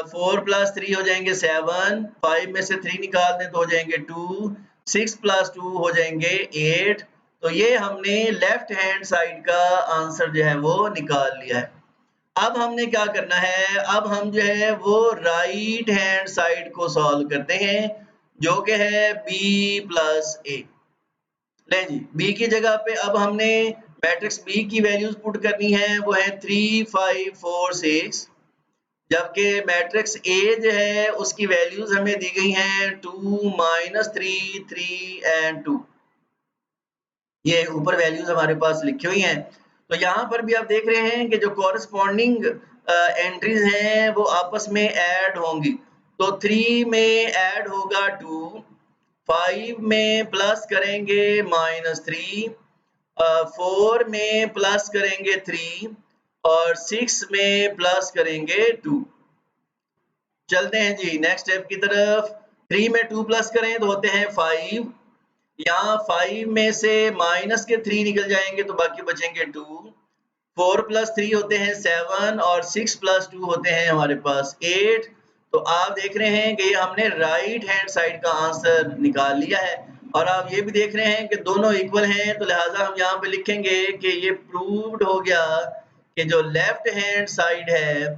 4 + 3 हो जाएंगे 7, 5 में से 3 निकाल दें तो हो जाएंगे 2, 6 + 2 हो जाएंगे 8। तो ये हमने लेफ्ट हैंड साइड का आंसर जो है वो निकाल लिया है। अब हमने क्या करना है, अब हम जो है वो राइट हैंड साइड को सॉल्व करते हैं जो कि है b + a। लें जी b की जगह पे अब हमने मैट्रिक्स b की वैल्यूज पुट करनी है, वो है 3 5 4 6। जबकि मैट्रिक्स A जो है उसकी वैल्यूज हमें दी गई हैं 2 -3 3 एंड 2। ये ऊपर वैल्यूज हमारे पास लिखी हुई हैं। तो यहाँ पर भी आप देख रहे हैं कि जो कॉरेस्पॉन्डिंग एंट्रीज हैं वो आपस में ऐड होंगी। तो 3 में ऐड होगा 2, 5 में प्लस करेंगे -3, 4 में प्लस करेंगे 3 और 6 में प्लस करेंगे 2। चलते हैं जी नेक्स्ट स्टेप की तरफ। 3 में 2 प्लस करें तो होते हैं 5। यहाँ 5 में से माइनस के 3 निकल जाएंगे तो बाकी बचेंगे 2। 4 + 3 होते हैं 7 और 6 + 2 होते हैं हमारे पास 8। तो आप देख रहे हैं कि हमने राइट हैंड साइड का आंसर निकाल लिया है। और आप ये भी देख रहे हैं कि दोनों इक्वल हैं, तो लिहाजा हम यहाँ पे लिखेंगे कि ये प्रूव्ड हो गया कि जो लेफ्ट हैंड साइड है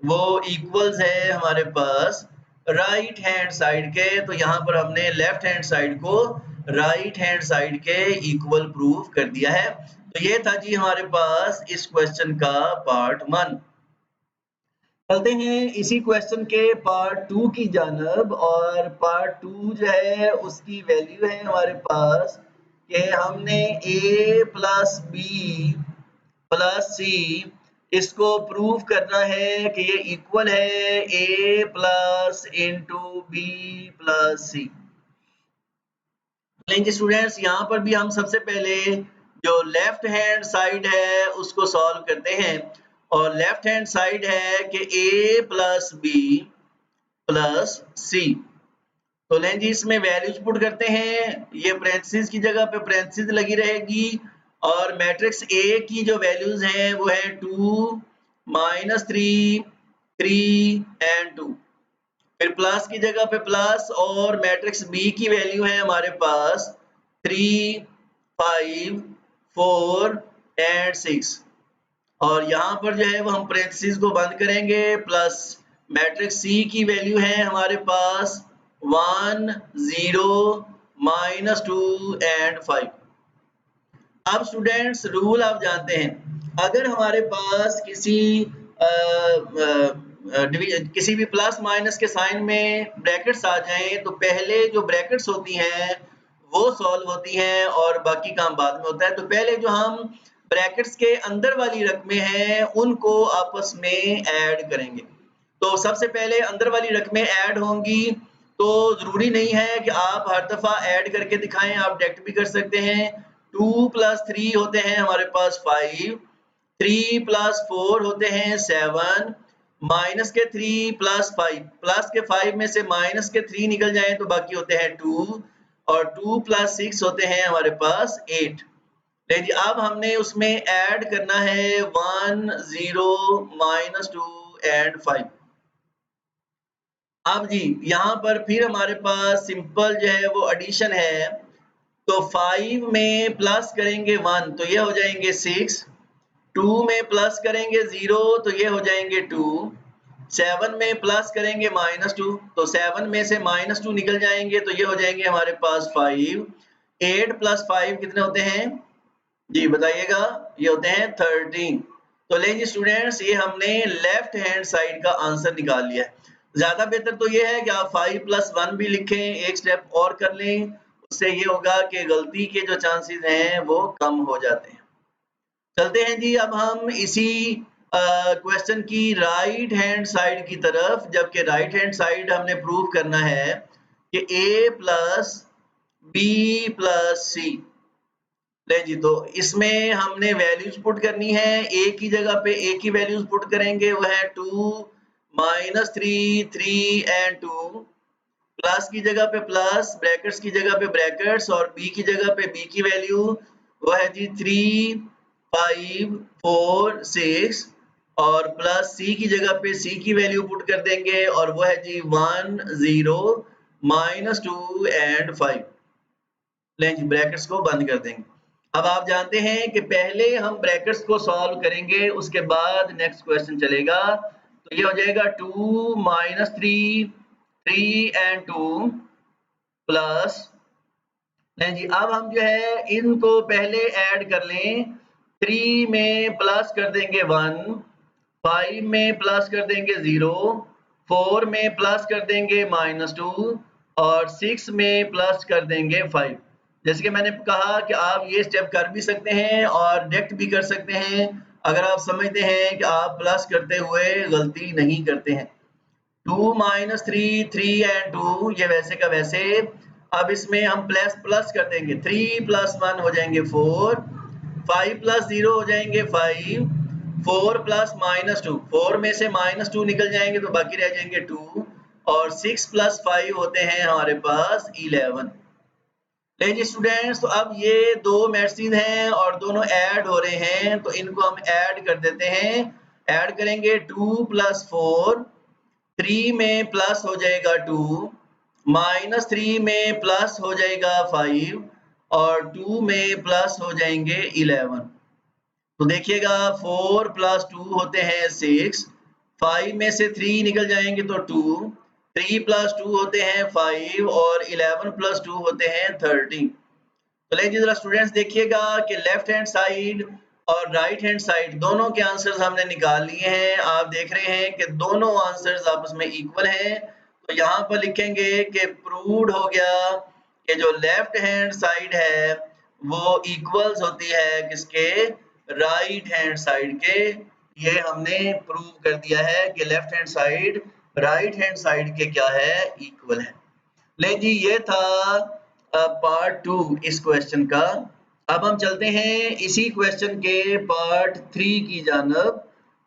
वो इक्वल्स है हमारे पास राइट हैंड साइड के। तो यहाँ पर हमने लेफ्ट हैंड साइड को राइट हैंड साइड के इक्वल प्रूव कर दिया है। तो ये था जी हमारे पास इस क्वेश्चन का पार्ट 1। चलते हैं इसी क्वेश्चन के पार्ट 2 की जानब। और पार्ट 2 जो है उसकी वैल्यू है हमारे पास कि हमने a + b + c इसको प्रूव करना है कि ये इक्वल है a plus into b + c। लेकिन स्टूडेंट्स यहाँ पर भी हम सबसे पहले जो लेफ्ट हैंड साइड है उसको सॉल्व करते हैं। और लेफ्ट हैंड साइड है कि a + b + c। तो लें जी इसमें वैल्यूज पुट करते हैं। ये पैरेंथेसिस की जगह पे पैरेंथेसिस लगी रहेगी और मैट्रिक्स ए की जो वैल्यूज हैं वो है 2 -3 3 एंड 2। फिर प्लस की जगह पे प्लस और मैट्रिक्स बी की वैल्यू है हमारे पास 3 5 4 एंड 6 और यहाँ पर जो है वो हम पैरेंथेसिस को बंद करेंगे प्लस मैट्रिक्स सी की वैल्यू है हमारे पास 1 0 -2 एंड 5। अब स्टूडेंट्स रूल आप जानते हैं, अगर हमारे पास किसी भी प्लस माइनस के साइन में ब्रैकेट्स आ जाएं तो पहले जो ब्रैकेट्स होती हैं वो सॉल्व होती हैं और बाकी काम बाद में होता है। तो पहले जो हम ब्रैकेट्स के अंदर वाली रकमें हैं उनको आपस में ऐड करेंगे। तो सबसे पहले अंदर वाली रकमें ऐड होंगी, तो जरूरी नहीं है कि आप हर दफा ऐड करके दिखाएं, आप डायरेक्ट भी कर सकते हैं। 2 + 3 होते हैं हमारे पास 5, 3 + 4 होते हैं 7, माइनस के 3 + 5, प्लस के 5 में से माइनस के 3 निकल जाएं तो बाकी होते हैं 2 और 2 + 6 होते हैं हमारे पास 8। जी अब हमने उसमें ऐड करना है 1 0 -2 एंड 5। अब जी यहाँ पर फिर हमारे पास सिंपल जो है वो एडिशन है। तो 5 में प्लस करेंगे 1 तो ये हो जाएंगे 6, 2 में प्लस करेंगे 0 तो ये हो जाएंगे 2, 7 में प्लस करेंगे -2 तो 7 में से -2 निकल जाएंगे तो ये हो जाएंगे हमारे पास 5, 8 + 5 कितने होते हैं जी बताइएगा, ये होते हैं 13। तो ले जी स्टूडेंट्स ये हमने लेफ्ट हैंड साइड का आंसर निकाल लिया है। ज्यादा बेहतर तो ये है कि आप 5 + 1 भी लिखें, एक स्टेप और कर लें, उससे ये होगा कि गलती के जो चांसेस हैं वो कम हो जाते हैं। चलते हैं जी अब हम इसी क्वेश्चन की राइट हैंड साइड की तरफ, जबकि राइट हैंड साइड हमने प्रूव करना है कि a + b + c। ले जी तो इसमें हमने वैल्यूज पुट करनी है। a की जगह पे a की वैल्यूज पुट करेंगे, वो है 2 -3 3 एंड 2, प्लस की जगह पे प्लस, ब्रैकेट्स की जगह पे ब्रैकेट्स और b की जगह पे b की वैल्यू वो है जी 3 5 4 6 और प्लस c की जगह पे c की वैल्यू पुट कर देंगे और वो है जी 1 0 -2 एंड 5। लें जी ब्रैकेट्स को बंद कर देंगे। अब आप जानते हैं कि पहले हम ब्रैकेट्स को सॉल्व करेंगे उसके बाद नेक्स्ट क्वेश्चन चलेगा। तो ये हो जाएगा 2 -3 3 एंड 2 प्लस, नहीं जी अब हम जो है इनको पहले ऐड कर लें। 3 में प्लस कर देंगे 1, 5 में प्लस कर देंगे 0, 4 में प्लस कर देंगे -2 और 6 में प्लस कर देंगे 5। जैसे कि मैंने कहा कि आप ये स्टेप कर भी सकते हैं और डायरेक्ट भी कर सकते हैं अगर आप समझते हैं कि आप प्लस करते हुए गलती नहीं करते हैं। 2 -3 3 एंड 2 ये वैसे का वैसे। अब इसमें हम प्लस प्लस कर देंगे, 3 + 1 हो जाएंगे 4, 5 + 0 हो जाएंगे 5, 4 + -2, 4 में से -2 निकल जाएंगे तो बाकी रह जाएंगे 2 और 6 + 5 होते हैं हमारे पास 11। जी स्टूडेंट्स तो अब ये दो मैट्रिसेस हैं और दोनों ऐड हो रहे हैं तो इनको हम ऐड कर देते हैं। ऐड करेंगे 2 + 4, 3 में प्लस हो जाएगा 2, -3 में प्लस हो जाएगा 5 और 2 में प्लस हो जाएंगे 11। तो देखिएगा 4 + 2 होते हैं 6, 5 में से 3 निकल जाएंगे तो 2, 3 + 2 होते हैं 5 और 11 + 2 होते हैं 13। तो लेकिन जरा स्टूडेंट्स देखिएगा कि लेफ्ट हैंड साइड और राइट हैंड साइड दोनों के आंसर्स हमने निकाल लिए हैं। आप देख रहे हैं कि दोनों आंसर्स आपस में इक्वल हैं। तो यहाँ पर लिखेंगे कि प्रूव्ड हो गया कि जो लेफ्ट हैंड साइड है वो इक्वल्स होती है किसके, राइट हैंड साइड के। ये हमने प्रूव कर दिया है कि left hand side right hand side के क्या है, इक्वल है। ले जी ये था पार्ट 2 इस क्वेश्चन का। अब हम चलते हैं इसी क्वेश्चन के पार्ट 3 की जानब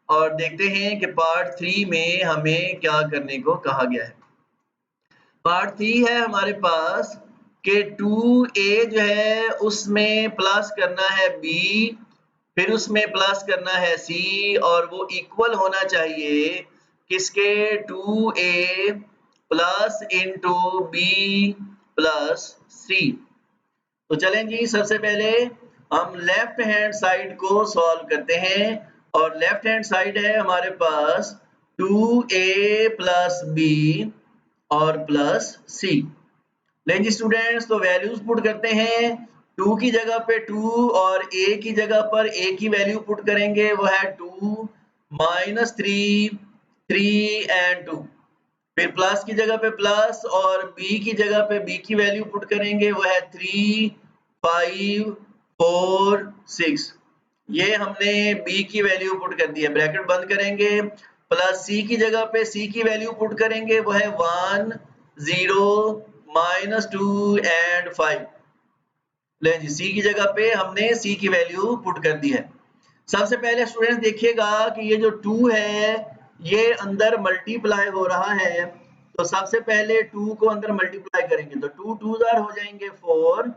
और देखते हैं कि पार्ट 3 में हमें क्या करने को कहा गया है। पार्ट 3 है हमारे पास कि 2a जो है उसमें प्लस करना है b, फिर उसमें प्लस करना है c और वो इक्वल होना चाहिए किसके 2a plus into b plus c। तो चलें जी, सबसे पहले हम लेफ्ट हैंड साइड को सॉल्व करते हैं और लेफ्ट हैंड साइड है हमारे पास 2a प्लस b और प्लस c। लेंगे स्टूडेंट्स, तो वैल्यूज पुट करते हैं। 2 की जगह पे 2 और a की जगह पर a की वैल्यू पुट करेंगे, वो है 2 माइनस 3 3 एंड 2। फिर प्लस की जगह पे प्लस और b की जगह पे b की वैल्यू पुट करेंगे, वो है 3 5 4 6। ये हमने b की वैल्यू पुट कर दी है, ब्रैकेट बंद करेंगे। प्लस c की जगह पे c की वैल्यू पुट करेंगे, वो है 1 0 माइनस 2 एंड 5। ले जी, c की जगह पे हमने c की वैल्यू पुट कर दी है। सबसे पहले स्टूडेंट्स देखिएगा कि ये जो 2 है ये अंदर मल्टीप्लाई हो रहा है, तो सबसे पहले 2 को अंदर मल्टीप्लाई करेंगे तो 2 2 जार हो जाएंगे 4,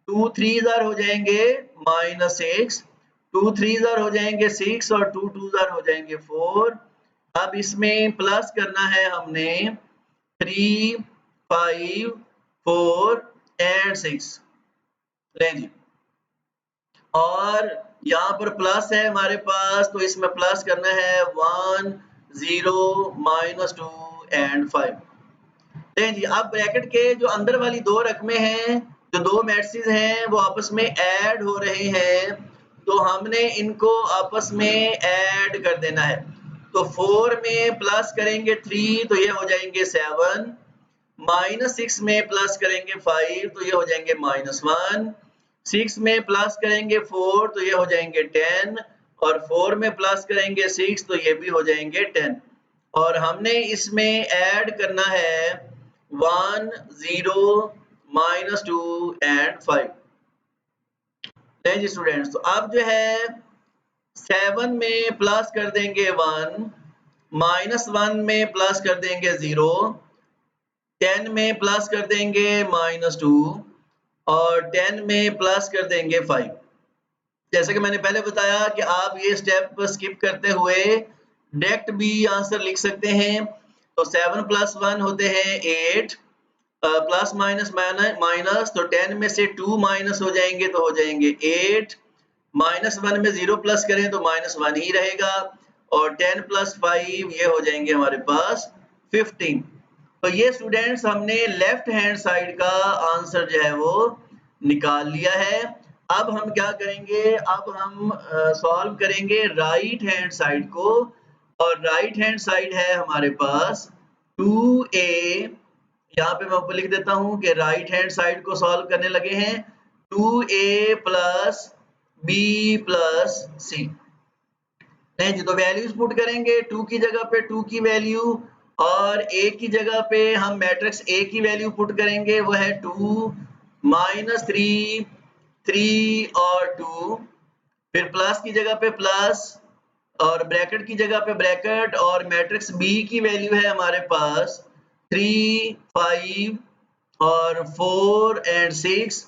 2 3 जार हो जाएंगे -6, 2 3 जार हो जाएंगे 6 और 2 2 जार हो जाएंगे 4। अब इसमें प्लस करना है हमने 3 5 4 एंड 6। ले जी, और यहाँ पर प्लस है हमारे पास, तो इसमें प्लस करना है 1 0 माइनस 2 एंड 5। देखें जी, अब ब्रैकेट के जो अंदर वाली दो रकमें हैं, जो दो मैट्रिसेस हैं, वो आपस में ऐड हो रहे हैं, तो हमने इनको आपस में ऐड कर देना है। तो 4 में प्लस करेंगे 3 तो ये हो जाएंगे 7, -6 में प्लस करेंगे 5 तो ये हो जाएंगे -1, 6 में प्लस करेंगे 4 तो ये हो जाएंगे 10 और 4 में प्लस करेंगे 6 तो ये भी हो जाएंगे 10। और हमने इसमें ऐड करना है 1 0 -2 एंड 5। जी स्टूडेंट्स, तो अब जो है 7 में प्लस कर देंगे 1, -1 में प्लस कर देंगे 0, 10 में प्लस कर देंगे -2 और 10 में प्लस कर देंगे 5। जैसे कि मैंने पहले बताया कि आप ये स्टेप स्किप करते हुए डायरेक्ट भी आंसर लिख सकते हैं। तो 7 + 1 होते हैं 8, प्लस माइनस माइनस, तो 10 में से 2 माइनस हो जाएंगे तो हो जाएंगे 8, -1 में 0 प्लस करें तो -1 ही रहेगा और 10 + 5 ये हो जाएंगे हमारे पास 15। तो ये स्टूडेंट्स हमने लेफ्ट हैंड साइड का आंसर जो है वो निकाल लिया है। अब हम क्या करेंगे, अब हम सॉल्व करेंगे राइट हैंड साइड को, और राइट हैंड साइड है हमारे पास 2a। यहाँ पे मैं ऊपर लिख देता हूँ कि राइट हैंड साइड को सॉल्व करने लगे हैं 2a plus b plus c। नहीं जी, तो वैल्यूज पुट करेंगे 2 की जगह पे 2 की वैल्यू और a की जगह पे हम मैट्रिक्स a की वैल्यू पुट करेंगे, वो है 2 -3 3 और 2। फिर प्लस की जगह पे प्लस और ब्रैकेट की जगह पे ब्रैकेट और मैट्रिक्स b की वैल्यू है हमारे पास 3 5 और 4 एंड 6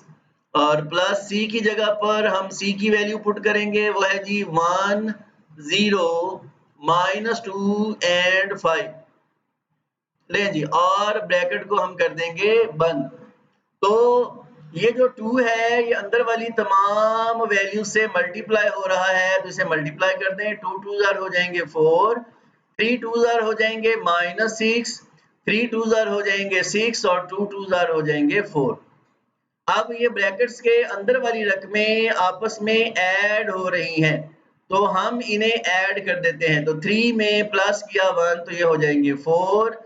और प्लस c की जगह पर हम c की वैल्यू पुट करेंगे, वो है जी 1 0 -2 एंड 5। ले जी, और ब्रैकेट को हम कर देंगे बंद। तो ये जो 2 है ये अंदर वाली तमाम वैल्यू से मल्टीप्लाई हो रहा है, तो इसे मल्टीप्लाई कर दें। 2 2 जार हो जाएंगे 4, 3 2 जार हो जाएंगे -6, 3 2 जार हो जाएंगे 6 और 2 2 जार हो जाएंगे 4। अब ये ब्रैकेट्स के अंदर वाली रकमें आपस में ऐड हो रही हैं, तो हम इन्हें ऐड कर देते हैं। तो 3 में प्लस किया 1 तो ये हो जाएंगे 4,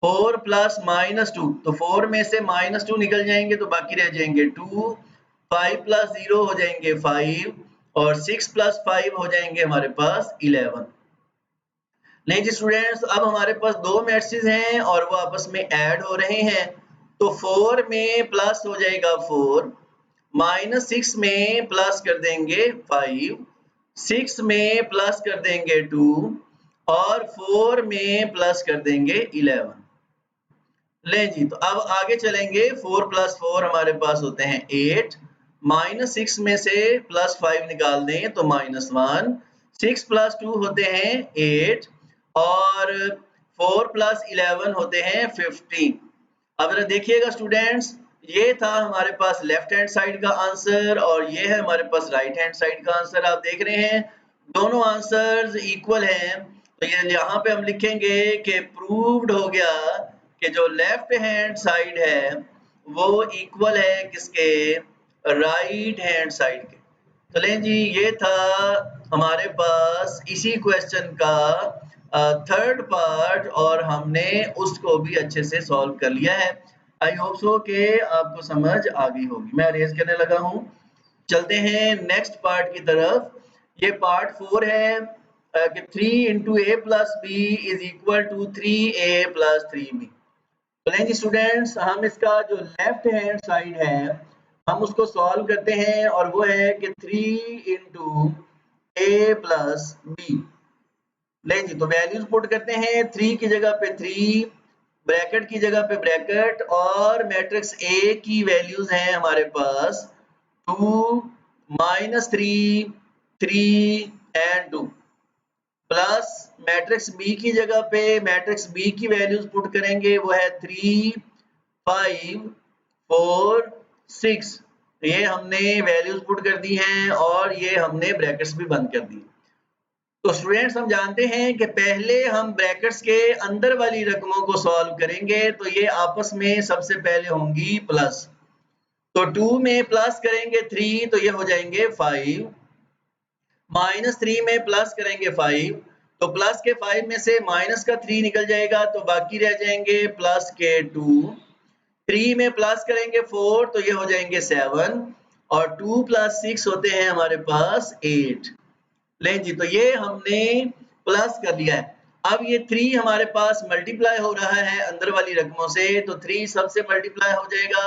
4 प्लस -2 तो 4 में से -2 निकल जाएंगे तो बाकी रह जाएंगे 2, 5 प्लस 0 हो जाएंगे 5 और 6 प्लस 5 हो जाएंगे हमारे पास 11। नहीं जी स्टूडेंट्स, अब हमारे पास दो मैट्रिसेस हैं और वो आपस में ऐड हो रहे हैं। तो 4 में प्लस हो जाएगा 4, -6 में प्लस कर देंगे 5, 6 में प्लस कर देंगे 2 और 4 में प्लस कर देंगे 11। लें जी, तो अब आगे चलेंगे। 4 + 4 हमारे पास होते हैं 8, -6 में से +5 निकाल दें तो -1, 6 + 2 होते हैं 8 और 4 + 11 होते हैं 15। अब जरा देखिएगा स्टूडेंट्स, ये था हमारे पास लेफ्ट हैंड साइड का आंसर और ये है हमारे पास राइट हैंड साइड का आंसर। आप देख रहे हैं दोनों आंसर्स इक्वल हैं, तो ये यहाँ पे हम लिखेंगे कि प्रूव्ड हो गया कि जो लेफ्ट हैंड साइड है वो इक्वल है किसके, राइट हैंड साइड के। चलें जी, ये था हमारे पास इसी क्वेश्चन का थर्ड पार्ट और हमने उसको भी अच्छे से सॉल्व कर लिया है। आई होप सो कि आपको समझ आ गई होगी। मैं अरेज करने लगा हूँ। चलते हैं नेक्स्ट पार्ट की तरफ। ये पार्ट 4 है कि 3 × a + b = 3a + 3b। चलें जी स्टूडेंट्स, हम इसका जो लेफ्ट हैंड साइड है हम उसको सॉल्व करते हैं और वो है कि 3 × a + b। ले जी, तो वैल्यूज पुट करते हैं। 3 की जगह पे 3, ब्रैकेट की जगह पे ब्रैकेट और मैट्रिक्स A की वैल्यूज हैं हमारे पास 2, -3, 3 एंड 2 प्लस मैट्रिक्स B की जगह पे मैट्रिक्स B की वैल्यूज पुट करेंगे, वो है 3, 5, 4, 6। ये हमने वैल्यूज पुट कर दी हैं और ये हमने ब्रैकेट्स भी बंद कर दी। तो स्टूडेंट्स, हम जानते हैं कि पहले हम ब्रैकेट्स के अंदर वाली रकमों को सॉल्व करेंगे, तो ये आपस में सबसे पहले होंगी प्लस। तो 2 में प्लस करेंगे 3 तो ये हो जाएंगे 5, -3 में प्लस करेंगे 5 तो प्लस के 5 में से माइनस का 3 निकल जाएगा तो बाकी रह जाएंगे प्लस के 2। 3 में प्लस करेंगे 4 तो ये हो जाएंगे 7 और 2 + 6 होते हैं हमारे पास 8। लें जी, तो ये हमने प्लस कर लिया है। अब ये 3 हमारे पास मल्टीप्लाई हो रहा है अंदर वाली रकमों से, तो 3 सबसे मल्टीप्लाई हो जाएगा।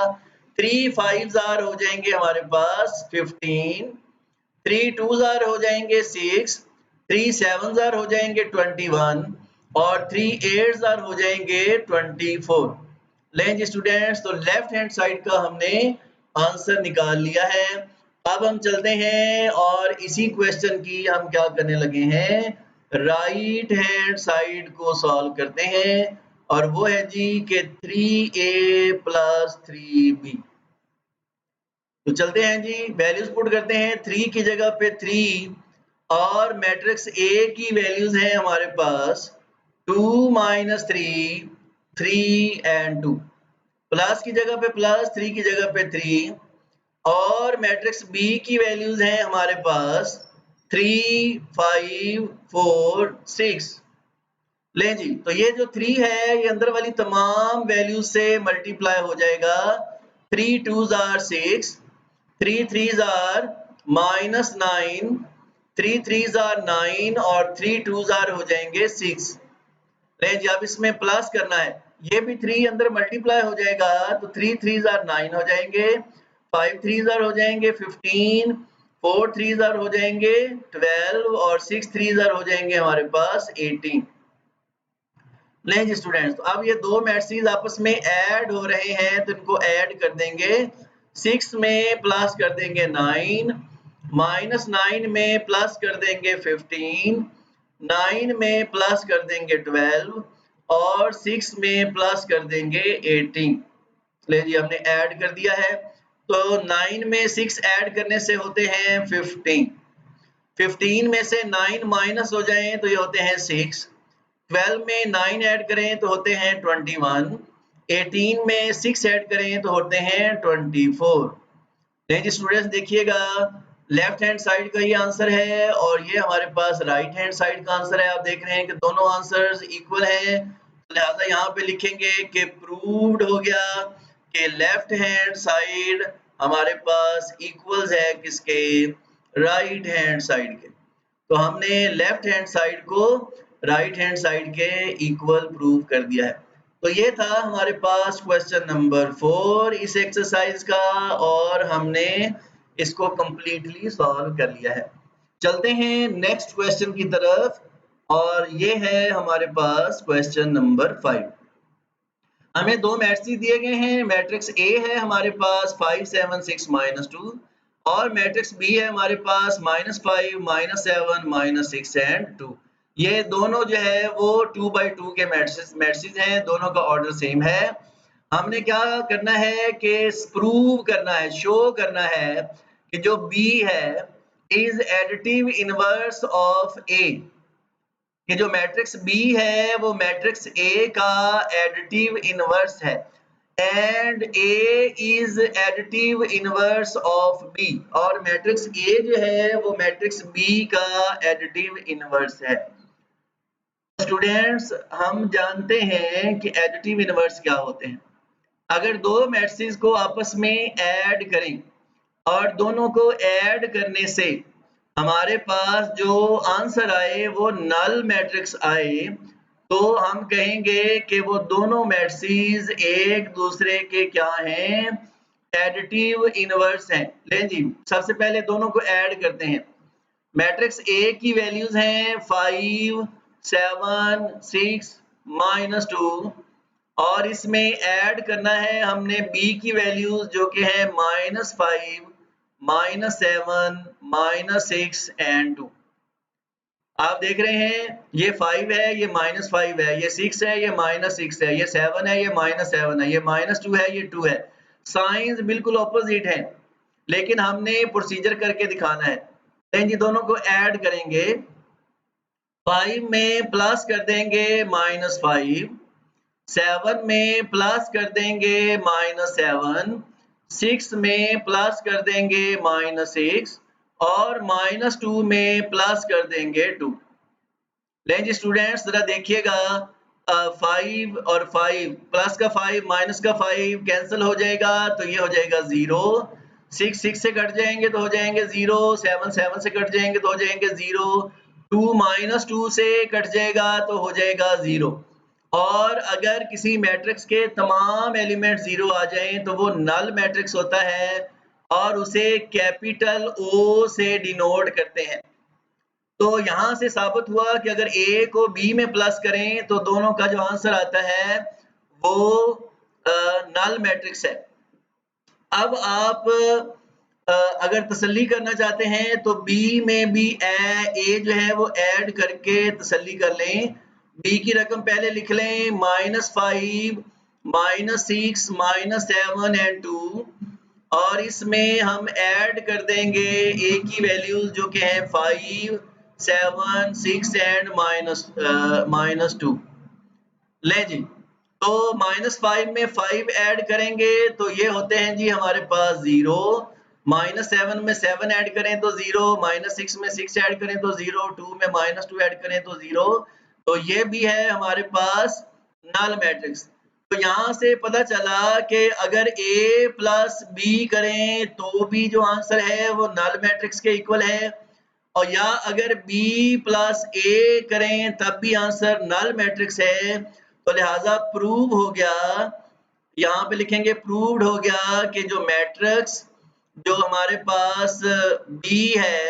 3 5 जार हो जाएंगे हमारे पास 15, 3 2 जार हो जाएंगे 6, 3 7 जार हो जाएंगे 21 और 3 8 जार हो जाएंगे 24। लें जी स्टूडेंट्स, तो लेफ्ट हैंड साइड का हमने आंसर निकाल लिया है। अब हम चलते हैं और इसी क्वेश्चन की हम क्या करने लगे हैं, राइट हैंड साइड को सॉल्व करते हैं और वो है जी कि 3a + 3b। तो चलते हैं जी, वैल्यूज पुट करते हैं। 3 की जगह पे 3 और मैट्रिक्स A की वैल्यूज हैं हमारे पास 2 - 3, 3 एंड 2। प्लस की जगह पे प्लस, 3 की जगह पे 3 और मैट्रिक्स B की वैल्यूज हैं हमारे पास 3, 5, 4, 6। लें जी, तो ये जो 3 है ये अंदर वाली तमाम वैल्यूज से मल्टीप्लाई हो जाएगा। 3 2 जार 6, 3 3 जार -9, 3 3 जार 9 और 3 2 जार हो जाएंगे 6। लें जी, अब इसमें प्लस करना है। ये भी 3 अंदर मल्टीप्लाई हो जाएगा तो 3 3 जार 9 हो जाएंगे, 5 3 जार हो जाएंगे 15, 4 3 जार हो जाएंगे 12 और 6 3 जार हो जाएंगे हमारे पास 18। लें जी स्टूडेंट्स, तो अब ये दो मैट्रिसेस आपस में ऐड हो रहे हैं तो इनको ऐड कर देंगे। 6 में प्लस कर देंगे 9, -9 में प्लस कर देंगे 15, 9 में प्लस कर देंगे 12 और 6 में प्लस कर देंगे 18। ले जी, हमने ऐड कर दिया है। तो 9 में 6 ऐड करने से होते हैं 15, 15 में से 9 माइनस हो जाएं तो ये होते हैं 6, 12 में 9 ऐड करें तो होते हैं 21, 18 में 6 ऐड करें तो होते हैं 24। नहीं स्टूडेंट्स, देखिएगा लेफ्ट हैंड साइड का ये आंसर है और ये हमारे पास राइट हैंड साइड का आंसर है। आप देख रहे हैं कि दोनों आंसर्स इक्वल हैं, लिहाजा यहाँ पे लिखेंगे कि प्रूव्ड हो गया कि लेफ्ट हैंड साइड हमारे पास इक्वल्स है किसके, राइट हैंड साइड के। तो हमने लेफ्ट हैंड साइड को राइट हैंड साइड के इक्वल प्रूव कर दिया है। तो ये था हमारे पास क्वेश्चन नंबर 4 इस एक्सरसाइज का और हमने इसको कंप्लीटली सॉल्व कर लिया है। चलते हैं नेक्स्ट क्वेश्चन की तरफ और ये है हमारे पास क्वेश्चन नंबर 5। हमें दो मैट्रिक्स दिए गए हैं। मैट्रिक्स ए है हमारे पास 5 7 6 -2 और मैट्रिक्स बी है हमारे पास -5 -7 -6 एंड 2। ये दोनों जो है वो 2x2 के मैट्रिक्स हैं, दोनों का ऑर्डर सेम है। हमने क्या करना है कि प्रूव करना है, शो करना है कि जो बी है is additive inverse of A, कि जो मैट्रिक्स बी है वो मैट्रिक्स ए का एडिटिव इनवर्स है and A is additive inverse of B, और मैट्रिक्स ए जो है वो मैट्रिक्स बी का एडिटिव इनवर्स है। स्टूडेंट्स, हम जानते हैं कि एडिटिव इनवर्स क्या होते हैं। अगर दो मैट्रिक्स को आपस में ऐड करें और दोनों को ऐड करने से हमारे पास जो आंसर आए वो नल मैट्रिक्स आए, तो हम कहेंगे कि वो दोनों मैट्रिक्स एक दूसरे के क्या हैं, एडिटिव इनवर्स हैं। लें जी, सबसे पहले दोनों को ऐड करते हैं। मैट्रिक्स ए की वैल्यूज हैं 5 7 6 -2 और इसमें ऐड करना है हमने बी की वैल्यूज जो कि है -5 -7 -6 एंड 2। आप देख रहे हैं ये 5 है, ये -5 है, ये 6 है, ये -6 है, ये 7 है, ये -7 है, ये -2 है, ये 2 है। साइंस बिल्कुल ऑपोजिट है, लेकिन हमने प्रोसीजर करके दिखाना है। जी, दोनों को ऐड करेंगे। 5 में प्लस कर देंगे -5, 7 में प्लस कर देंगे -7, 6 में प्लस कर देंगे -6 और -2 में प्लस कर देंगे 2। लें जी स्टूडेंट्स, जरा देखिएगा, 5 और 5 प्लस का 5 माइनस का 5 कैंसिल हो जाएगा तो ये हो जाएगा 0। 6 6 से कट जाएंगे तो हो जाएंगे 0, 7 7 से कट जाएंगे तो हो जाएंगे 0, 2 -2 से कट जाएगा तो हो जाएगा 0। और अगर किसी मैट्रिक्स के तमाम एलिमेंट 0 आ जाएं तो वो नल मैट्रिक्स होता है और उसे कैपिटल O से डिनोट करते हैं। तो यहाँ से साबित हुआ कि अगर A को B में प्लस करें तो दोनों का जो आंसर आता है वो नल मैट्रिक्स है। अब आप अगर तसल्ली करना चाहते हैं तो B में भी A जो है वो ऐड करके तसल्ली कर लें। B की रकम पहले लिख लें -5 -6 -7 एंड 2 और इसमें हम ऐड कर देंगे A की वैल्यूज जो कि है 5 7 6 एंड -2। ले जी, तो -5 में 5 ऐड करेंगे तो ये होते हैं जी हमारे पास 0, -7 में 7 ऐड करें तो 0, -6 में 6 ऐड करें तो 0, 2 में -2 ऐड करें तो 0। तो ये भी है हमारे पास नल मैट्रिक्स। तो यहाँ से पता चला कि अगर A प्लस B करें तो भी जो आंसर है वो नल मैट्रिक्स के इक्वल है, और या अगर B प्लस A करें तब भी आंसर नल मैट्रिक्स है। तो लिहाजा प्रूव हो गया, यहाँ पे लिखेंगे प्रूव्ड हो गया कि जो मैट्रिक्स जो हमारे पास B है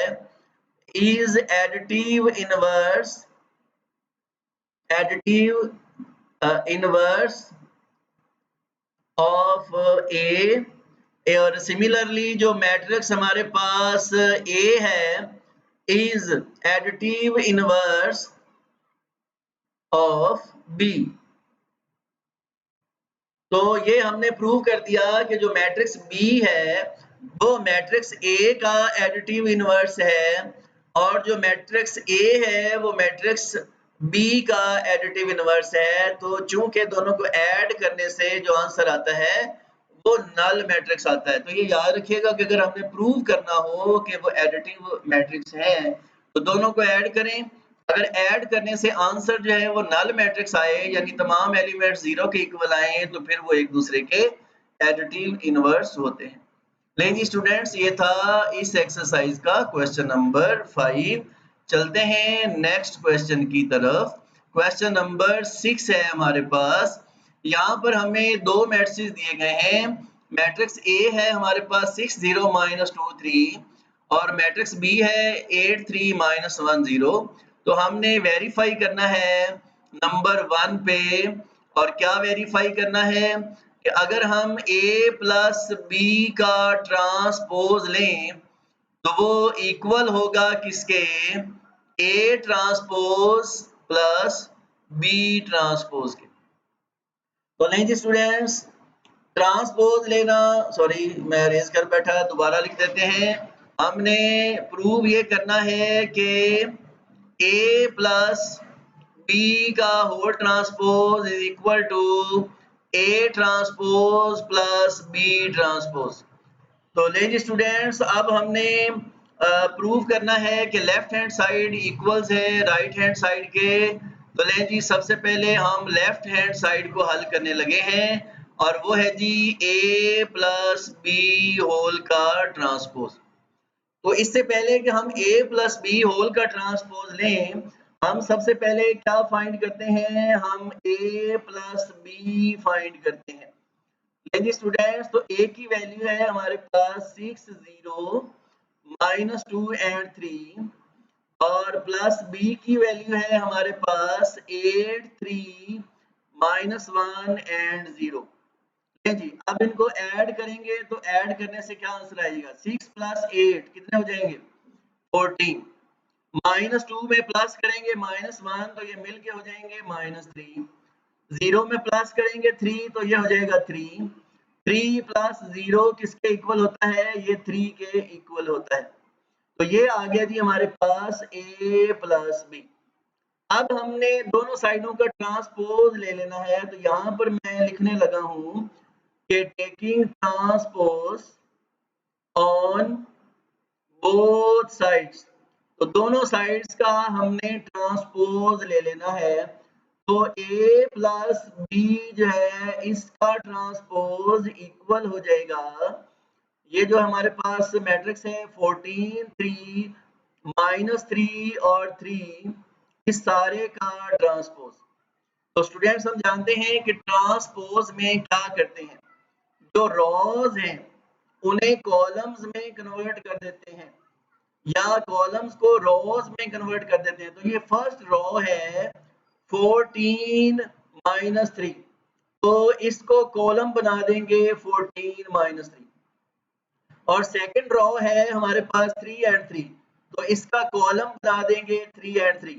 is additive inverse of A, और सिमिलरली जो मैट्रिक्स हमारे पास A है is additive inverse of B। तो ये हमने प्रूव कर दिया कि जो मैट्रिक्स B है वो मैट्रिक्स A का एडिटिव इनवर्स है और जो मैट्रिक्स A है वो मैट्रिक्स B का एडिटिव इनवर्स है। तो चूंकि दोनों को ऐड करने से जो आंसर आता है वो नल मैट्रिक्स आता है। तो ये याद रखिएगा कि अगर हमने प्रूव करना हो कि वो एडिटिव मैट्रिक्स है तो दोनों को ऐड करें। अगर ऐड करने से आंसर जो है वो नल मैट्रिक्स आए यानी तमाम एलिमेंट्स 0 के इक्वल आए तो फिर वो एक दूसरे के एडिटिव इनवर्स होते हैं। लेकिन जी स्टूडेंट्स, ये था इस एक्सरसाइज का क्वेश्चन नंबर 5। चलते हैं नेक्स्ट क्वेश्चन की तरफ। क्वेश्चन नंबर 6 है हमारे पास। यहाँ पर हमें दो मैट्रिक्स दिए गए हैं। मैट्रिक्स A है हमारे पास 6 0 -2 3 और मैट्रिक्स B है 8 3 -1 0। तो हमने वेरीफाई करना है नंबर 1 पे और क्या वेरीफाई करना है कि अगर हम a प्लस बी का ट्रांसपोज लें तो वो इक्वल होगा किसके, a transpose plus b transpose के। तो नहीं जी स्टूडेंट्स, ट्रांसपोज लेना, सॉरी मैं अरेंज कर बैठा, दोबारा लिख देते हैं। हमने प्रूव ये करना है कि a प्लस बी का whole transpose is equal to a transpose plus b transpose. तो लेजिए स्टूडेंट्स, अब हमने प्रूव करना है कि लेफ्ट हैंड साइड इक्वल्स है राइट हैंड साइड के। तो लें जी, सबसे पहले हम लेफ्ट हैंड साइड को हल करने लगे हैं और वो है जी a प्लस बी होल का ट्रांसपोज। तो इससे पहले कि हम a प्लस बी होल का ट्रांसपोज लें, हम सबसे पहले क्या फाइंड करते हैं, हम a प्लस बी फाइंड करते हैं। जी स्टूडेंट्स, तो a की वैल्यू है हमारे पास 6 0 माइनस 2 एंड 3 और प्लस b की वैल्यू है हमारे पास 8 3 माइनस 1 एंड 0। जी अब इनको ऐड करेंगे तो ऐड करने से क्या आंसर आएगा, 6 प्लस 8 कितने हो जाएंगे 14, माइनस 2 में प्लस करेंगे माइनस 1 तो ये मिलके हो जाएंगे माइनस 3, 0 में प्लस करेंगे 3 तो ये हो जाएगा 3, 3 प्लस 0 किसके इक्वल होता है, ये 3 के इक्वल होता है। तो ये आ गया जी हमारे पास a प्लस बी। अब हमने दोनों साइडों का ट्रांसपोज ले लेना है, तो यहाँ पर मैं लिखने लगा हूं कि taking transpose on both sides. तो दोनों साइड्स का हमने ट्रांसपोज ले लेना है। तो a प्लस बी जो है इसका ट्रांसपोज इक्वल हो जाएगा, ये जो हमारे पास मैट्रिक्स है 14 3 माइनस 3 और 3, इस सारे का ट्रांसपोज। तो स्टूडेंट्स हम जानते हैं कि ट्रांसपोज में क्या करते हैं, जो रॉज हैं उन्हें कॉलम्स में कन्वर्ट कर देते हैं या कॉलम्स को रोज में कन्वर्ट कर देते हैं। तो ये फर्स्ट रो है 14 माइनस 3, तो इसको कॉलम बना देंगे 14 माइनस 3 और सेकंड रो है हमारे पास 3 एंड 3, तो इसका कॉलम बना देंगे 3 एंड 3।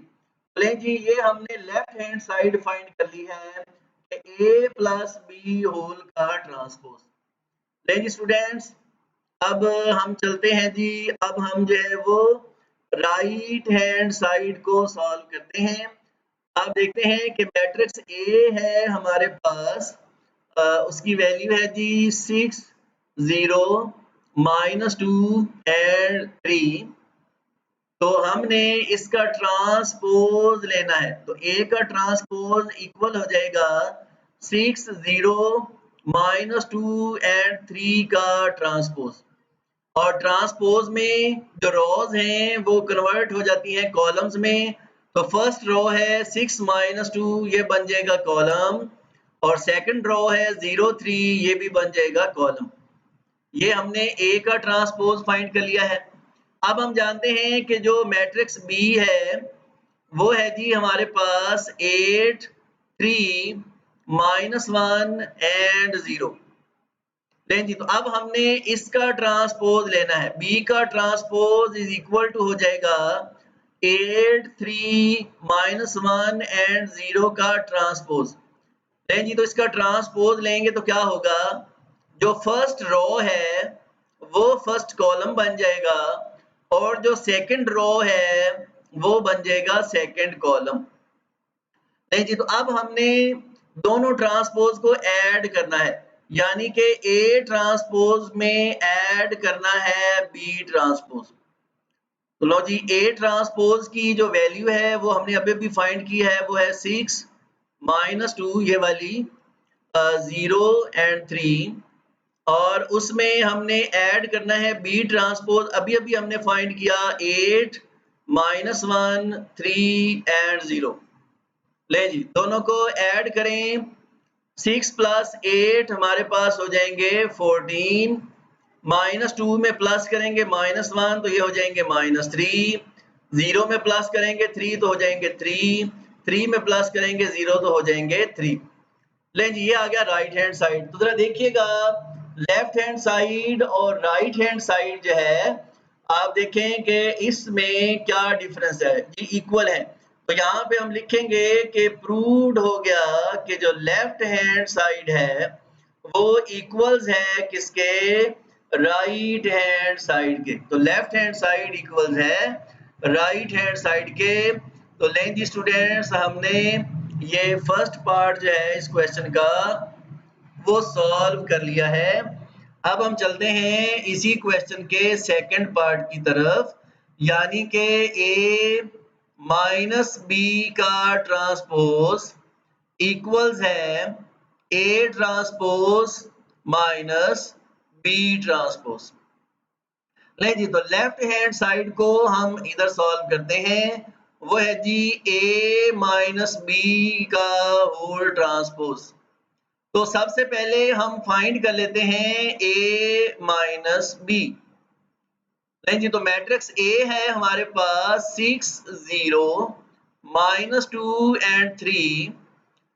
चलें जी, ये हमने लेफ्ट हैंड साइड फाइंड कर ली है a प्लस बी होल का ट्रांसपोज। लें जी स्टूडेंट्स, अब हम चलते हैं जी, अब हम जो है वो राइट हैंड साइड को सॉल्व करते हैं। आप देखते हैं कि मैट्रिक्स ए है हमारे पास, उसकी वैल्यू है जी 6 0 माइनस 2 एंड 3। तो हमने इसका ट्रांसपोज लेना है, तो a का ट्रांसपोज इक्वल हो जाएगा 6 0 माइनस 2 एंड 3 का ट्रांसपोज। और ट्रांसपोज में जो रोज हैं वो कन्वर्ट हो जाती हैं कॉलम्स में। तो फर्स्ट रो है 6 माइनस 2, ये बन जाएगा कॉलम, और सेकंड रो है 0 3, ये भी बन जाएगा कॉलम। ये हमने a का ट्रांसपोज फाइंड कर लिया है। अब हम जानते हैं कि जो मैट्रिक्स B है वो है जी हमारे पास 8 3 माइनस 1 एंड 0। लें जी, तो अब हमने इसका ट्रांसपोज लेना है, B का ट्रांसपोज इज इक्वल टू हो जाएगा 8 3 माइनस 1 एंड 0 का ट्रांसपोज। लें जी, तो इसका ट्रांसपोज लेंगे तो क्या होगा, जो फर्स्ट रो है वो फर्स्ट कॉलम बन जाएगा और जो सेकंड रो है वो बन जाएगा सेकंड कॉलम। नहीं जी, तो अब हमने दोनों ट्रांसपोज को ऐड करना है, यानी कि A ट्रांसपोज में ऐड करना है B ट्रांसपोज। तो लो जी, A ट्रांसपोज की जो वैल्यू है वो हमने अभी भी फाइंड की है, वो है 6 माइनस 2, ये वाली 0 एंड 3, और उसमें हमने ऐड करना है B ट्रांसपोज, अभी अभी हमने फाइंड किया 8 माइनस 1 3 एंड 0। ले जी, दोनों को ऐड करें, 6 प्लस 8 हमारे पास हो जाएंगे 14, माइनस 2 में प्लस करेंगे माइनस 1 तो ये हो जाएंगे माइनस 3, 0 में प्लस करेंगे 3 तो हो जाएंगे 3, 3 में प्लस करेंगे 0 तो हो जाएंगे 3। लें जी, ये आ गया राइट हैंड साइड। तो जरा देखिएगा, लेफ्ट हैंड साइड और राइट हैंड साइड जो है, आप देखें कि इसमें क्या डिफरेंस है। ये इक्वल है, तो यहाँ पे हम लिखेंगे कि प्रूव्ड हो गया कि जो लेफ्ट हैंड साइड है वो इक्वल्स है किसके, राइट हैंड साइड के। तो लेफ्ट हैंड साइड इक्वल्स है राइट हैंड साइड के। तो लें जी स्टूडेंट्स, हमने ये फर्स्ट पार्ट जो है इस क्वेश्चन का वो सॉल्व कर लिया है। अब हम चलते हैं इसी क्वेश्चन के सेकंड पार्ट की तरफ, यानी कि ए माइनस बी का ट्रांसपोज इक्वल्स है A transpose minus B transpose. नहीं जी, तो लेफ्ट हैंड साइड को हम इधर सॉल्व करते हैं, वो है जी ए माइनस बी का होल ट्रांसपोज। तो सबसे पहले हम फाइंड कर लेते हैं ए माइनस बी। नहीं जी, तो मैट्रिक्स ए है हमारे पास 6 0 -2 एंड 3,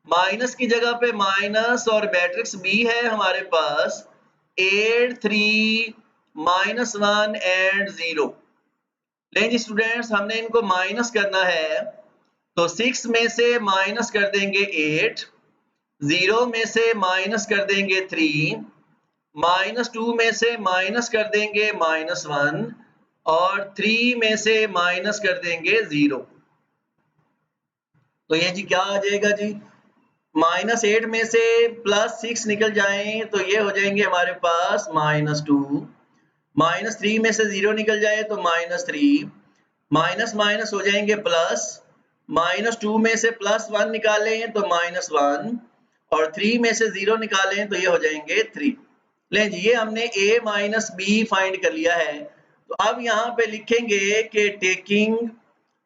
माइनस की जगह पे माइनस, और मैट्रिक्स बी है हमारे पास 8 3 -1 एंड 0। लें जी स्टूडेंट्स, हमने इनको माइनस करना है, तो 6 में से माइनस कर देंगे 8, 0 में से माइनस कर देंगे 3, -2 में से माइनस कर देंगे -1, और 3 में से माइनस कर देंगे 0। तो ये जी क्या आ जाएगा जी, -8 में से +6 निकल जाएं तो ये हो जाएंगे हमारे पास -2, -3 में से 0 निकल जाए तो -3, माइनस माइनस हो जाएंगे प्लस, -2 में से +1 निकालें तो -1, और 3 में से 0 निकालें तो ये हो जाएंगे 3। लें जी, ये हमने a माइनस बी फाइंड कर लिया है। तो अब यहाँ पे लिखेंगे कि taking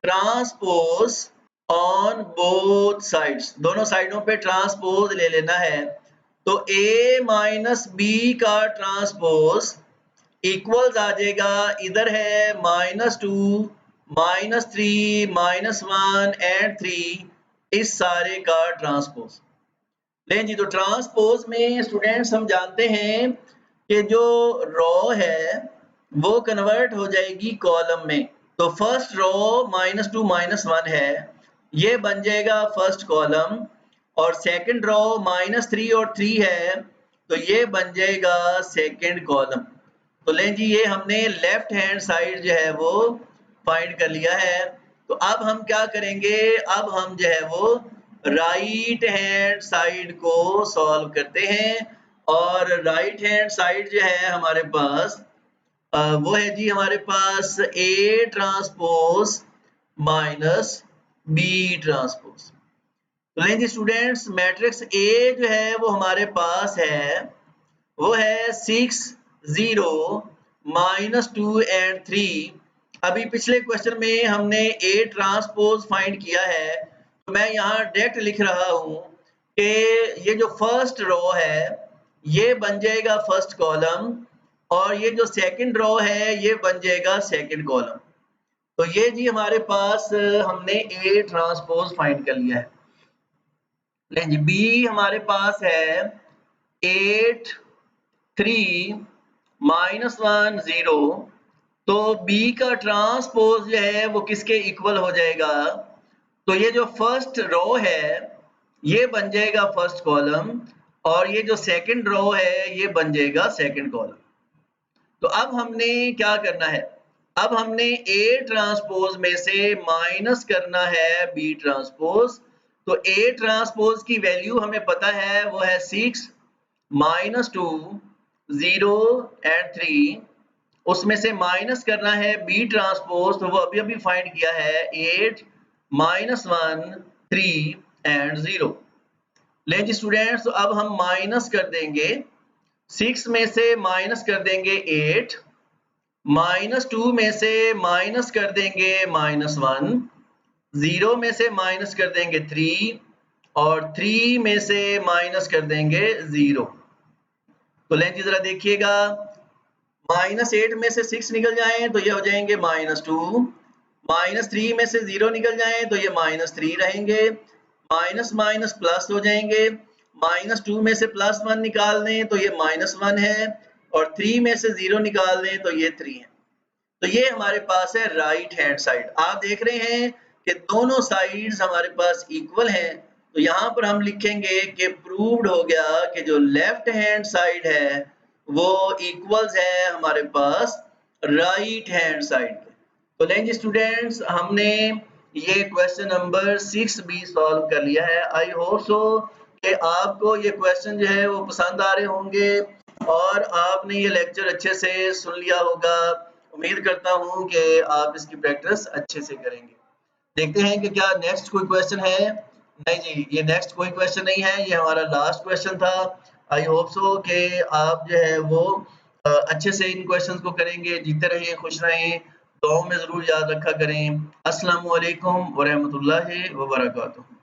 transpose on both sides, दोनों साइडों पे ट्रांसपोज ले लेना है। तो a माइनस बी का ट्रांसपोज इक्वल्स आ जाएगा, इधर है -2 -3 -1 एंड 3, इस सारे का ट्रांसपोज। लें जी, तो ट्रांसपोज में स्टूडेंट्स हम जानते हैं कि जो रो है वो कन्वर्ट हो जाएगी कॉलम में। तो फर्स्ट रो -2 -1 है, ये बन जाएगा फर्स्ट कॉलम, और सेकंड रो -3 और 3 है, तो ये बन जाएगा सेकंड कॉलम। तो लें जी, ये हमने लेफ्ट हैंड साइड जो है वो फाइंड कर लिया है। तो अब हम क्या करेंगे, अब हम जो है वो राइट हैंड साइड को सॉल्व करते हैं। और राइट हैंड साइड जो है हमारे पास वो है जी हमारे पास A transpose minus B transpose. तो लें जी स्टूडेंट्स, मैट्रिक्स ए जो है वो हमारे पास है, वो है 6 0 -2 एंड 3। अभी पिछले क्वेश्चन में हमने ए ट्रांसपोज फाइंड किया है, तो मैं यहाँ डायरेक्ट लिख रहा हूँ कि ये जो फर्स्ट रो है ये बन जाएगा फर्स्ट कॉलम, और ये जो सेकंड रो है ये बन जाएगा सेकंड कॉलम। तो ये जी हमारे पास हमने ए ट्रांसपोज फाइंड कर लिया है। लें जी, बी हमारे पास है 8 3 -1 0। तो B का ट्रांसपोज जो है वो किसके इक्वल हो जाएगा, तो ये जो फर्स्ट रो है ये बन जाएगा फर्स्ट कॉलम, और ये जो सेकंड रो है ये बन जाएगा सेकंड कॉलम। तो अब हमने क्या करना है, अब हमने A ट्रांसपोज में से माइनस करना है B ट्रांसपोज। तो A ट्रांसपोज की वैल्यू हमें पता है, वो है 6 -2 0 एंड 3, उसमें से माइनस करना है B ट्रांसपोज, तो वो अभी अभी फाइंड किया है 8 -1 3 एंड 0। लें जी स्टूडेंट्स, तो अब हम माइनस कर देंगे, 6 में से माइनस कर देंगे 8, -2 में से माइनस कर देंगे -1, 0 में से माइनस कर देंगे 3, और 3 में से माइनस कर देंगे 0। तो लें जी जरा देखिएगा, -8 में से 6 निकल जाएं तो ये हो जाएंगे -2, -3 में से 0 निकल जाएं तो ये -3 रहेंगे, माइनस माइनस प्लस हो जाएंगे, -2 में से +1 निकाल दें तो ये -1 है और 3 में से 0 निकाल दें तो ये 3 है। तो ये हमारे पास है राइट हैंड साइड। आप देख रहे हैं कि दोनों साइड्स हमारे पास इक्वल हैं, तो यहाँ पर हम लिखेंगे कि प्रूव्ड हो गया कि जो लेफ्ट हैंड साइड है वो इक्वल्स है हमारे पास राइट हैंड साइड के। तो लेंगे स्टूडेंट्स, हमने ये क्वेश्चन नंबर 6 भी सॉल्व कर लिया है। आई होप सो कि आपको ये क्वेश्चन जो है वो पसंद आ रहे होंगे और आपने ये लेक्चर अच्छे से सुन लिया होगा। उम्मीद करता हूँ कि आप इसकी प्रैक्टिस अच्छे से करेंगे। देखते हैं कि क्या नेक्स्ट कोई क्वेश्चन है। नहीं जी, ये नेक्स्ट कोई क्वेश्चन नहीं है, ये हमारा लास्ट क्वेश्चन था। आई होप सो कि आप जो है वो अच्छे से इन क्वेश्चंस को करेंगे। जीते रहें, खुश रहें, दुआओं में ज़रूर याद रखा करें। अस्सलामु अलैकुम व रहमतुल्लाहि व बरकातुहू।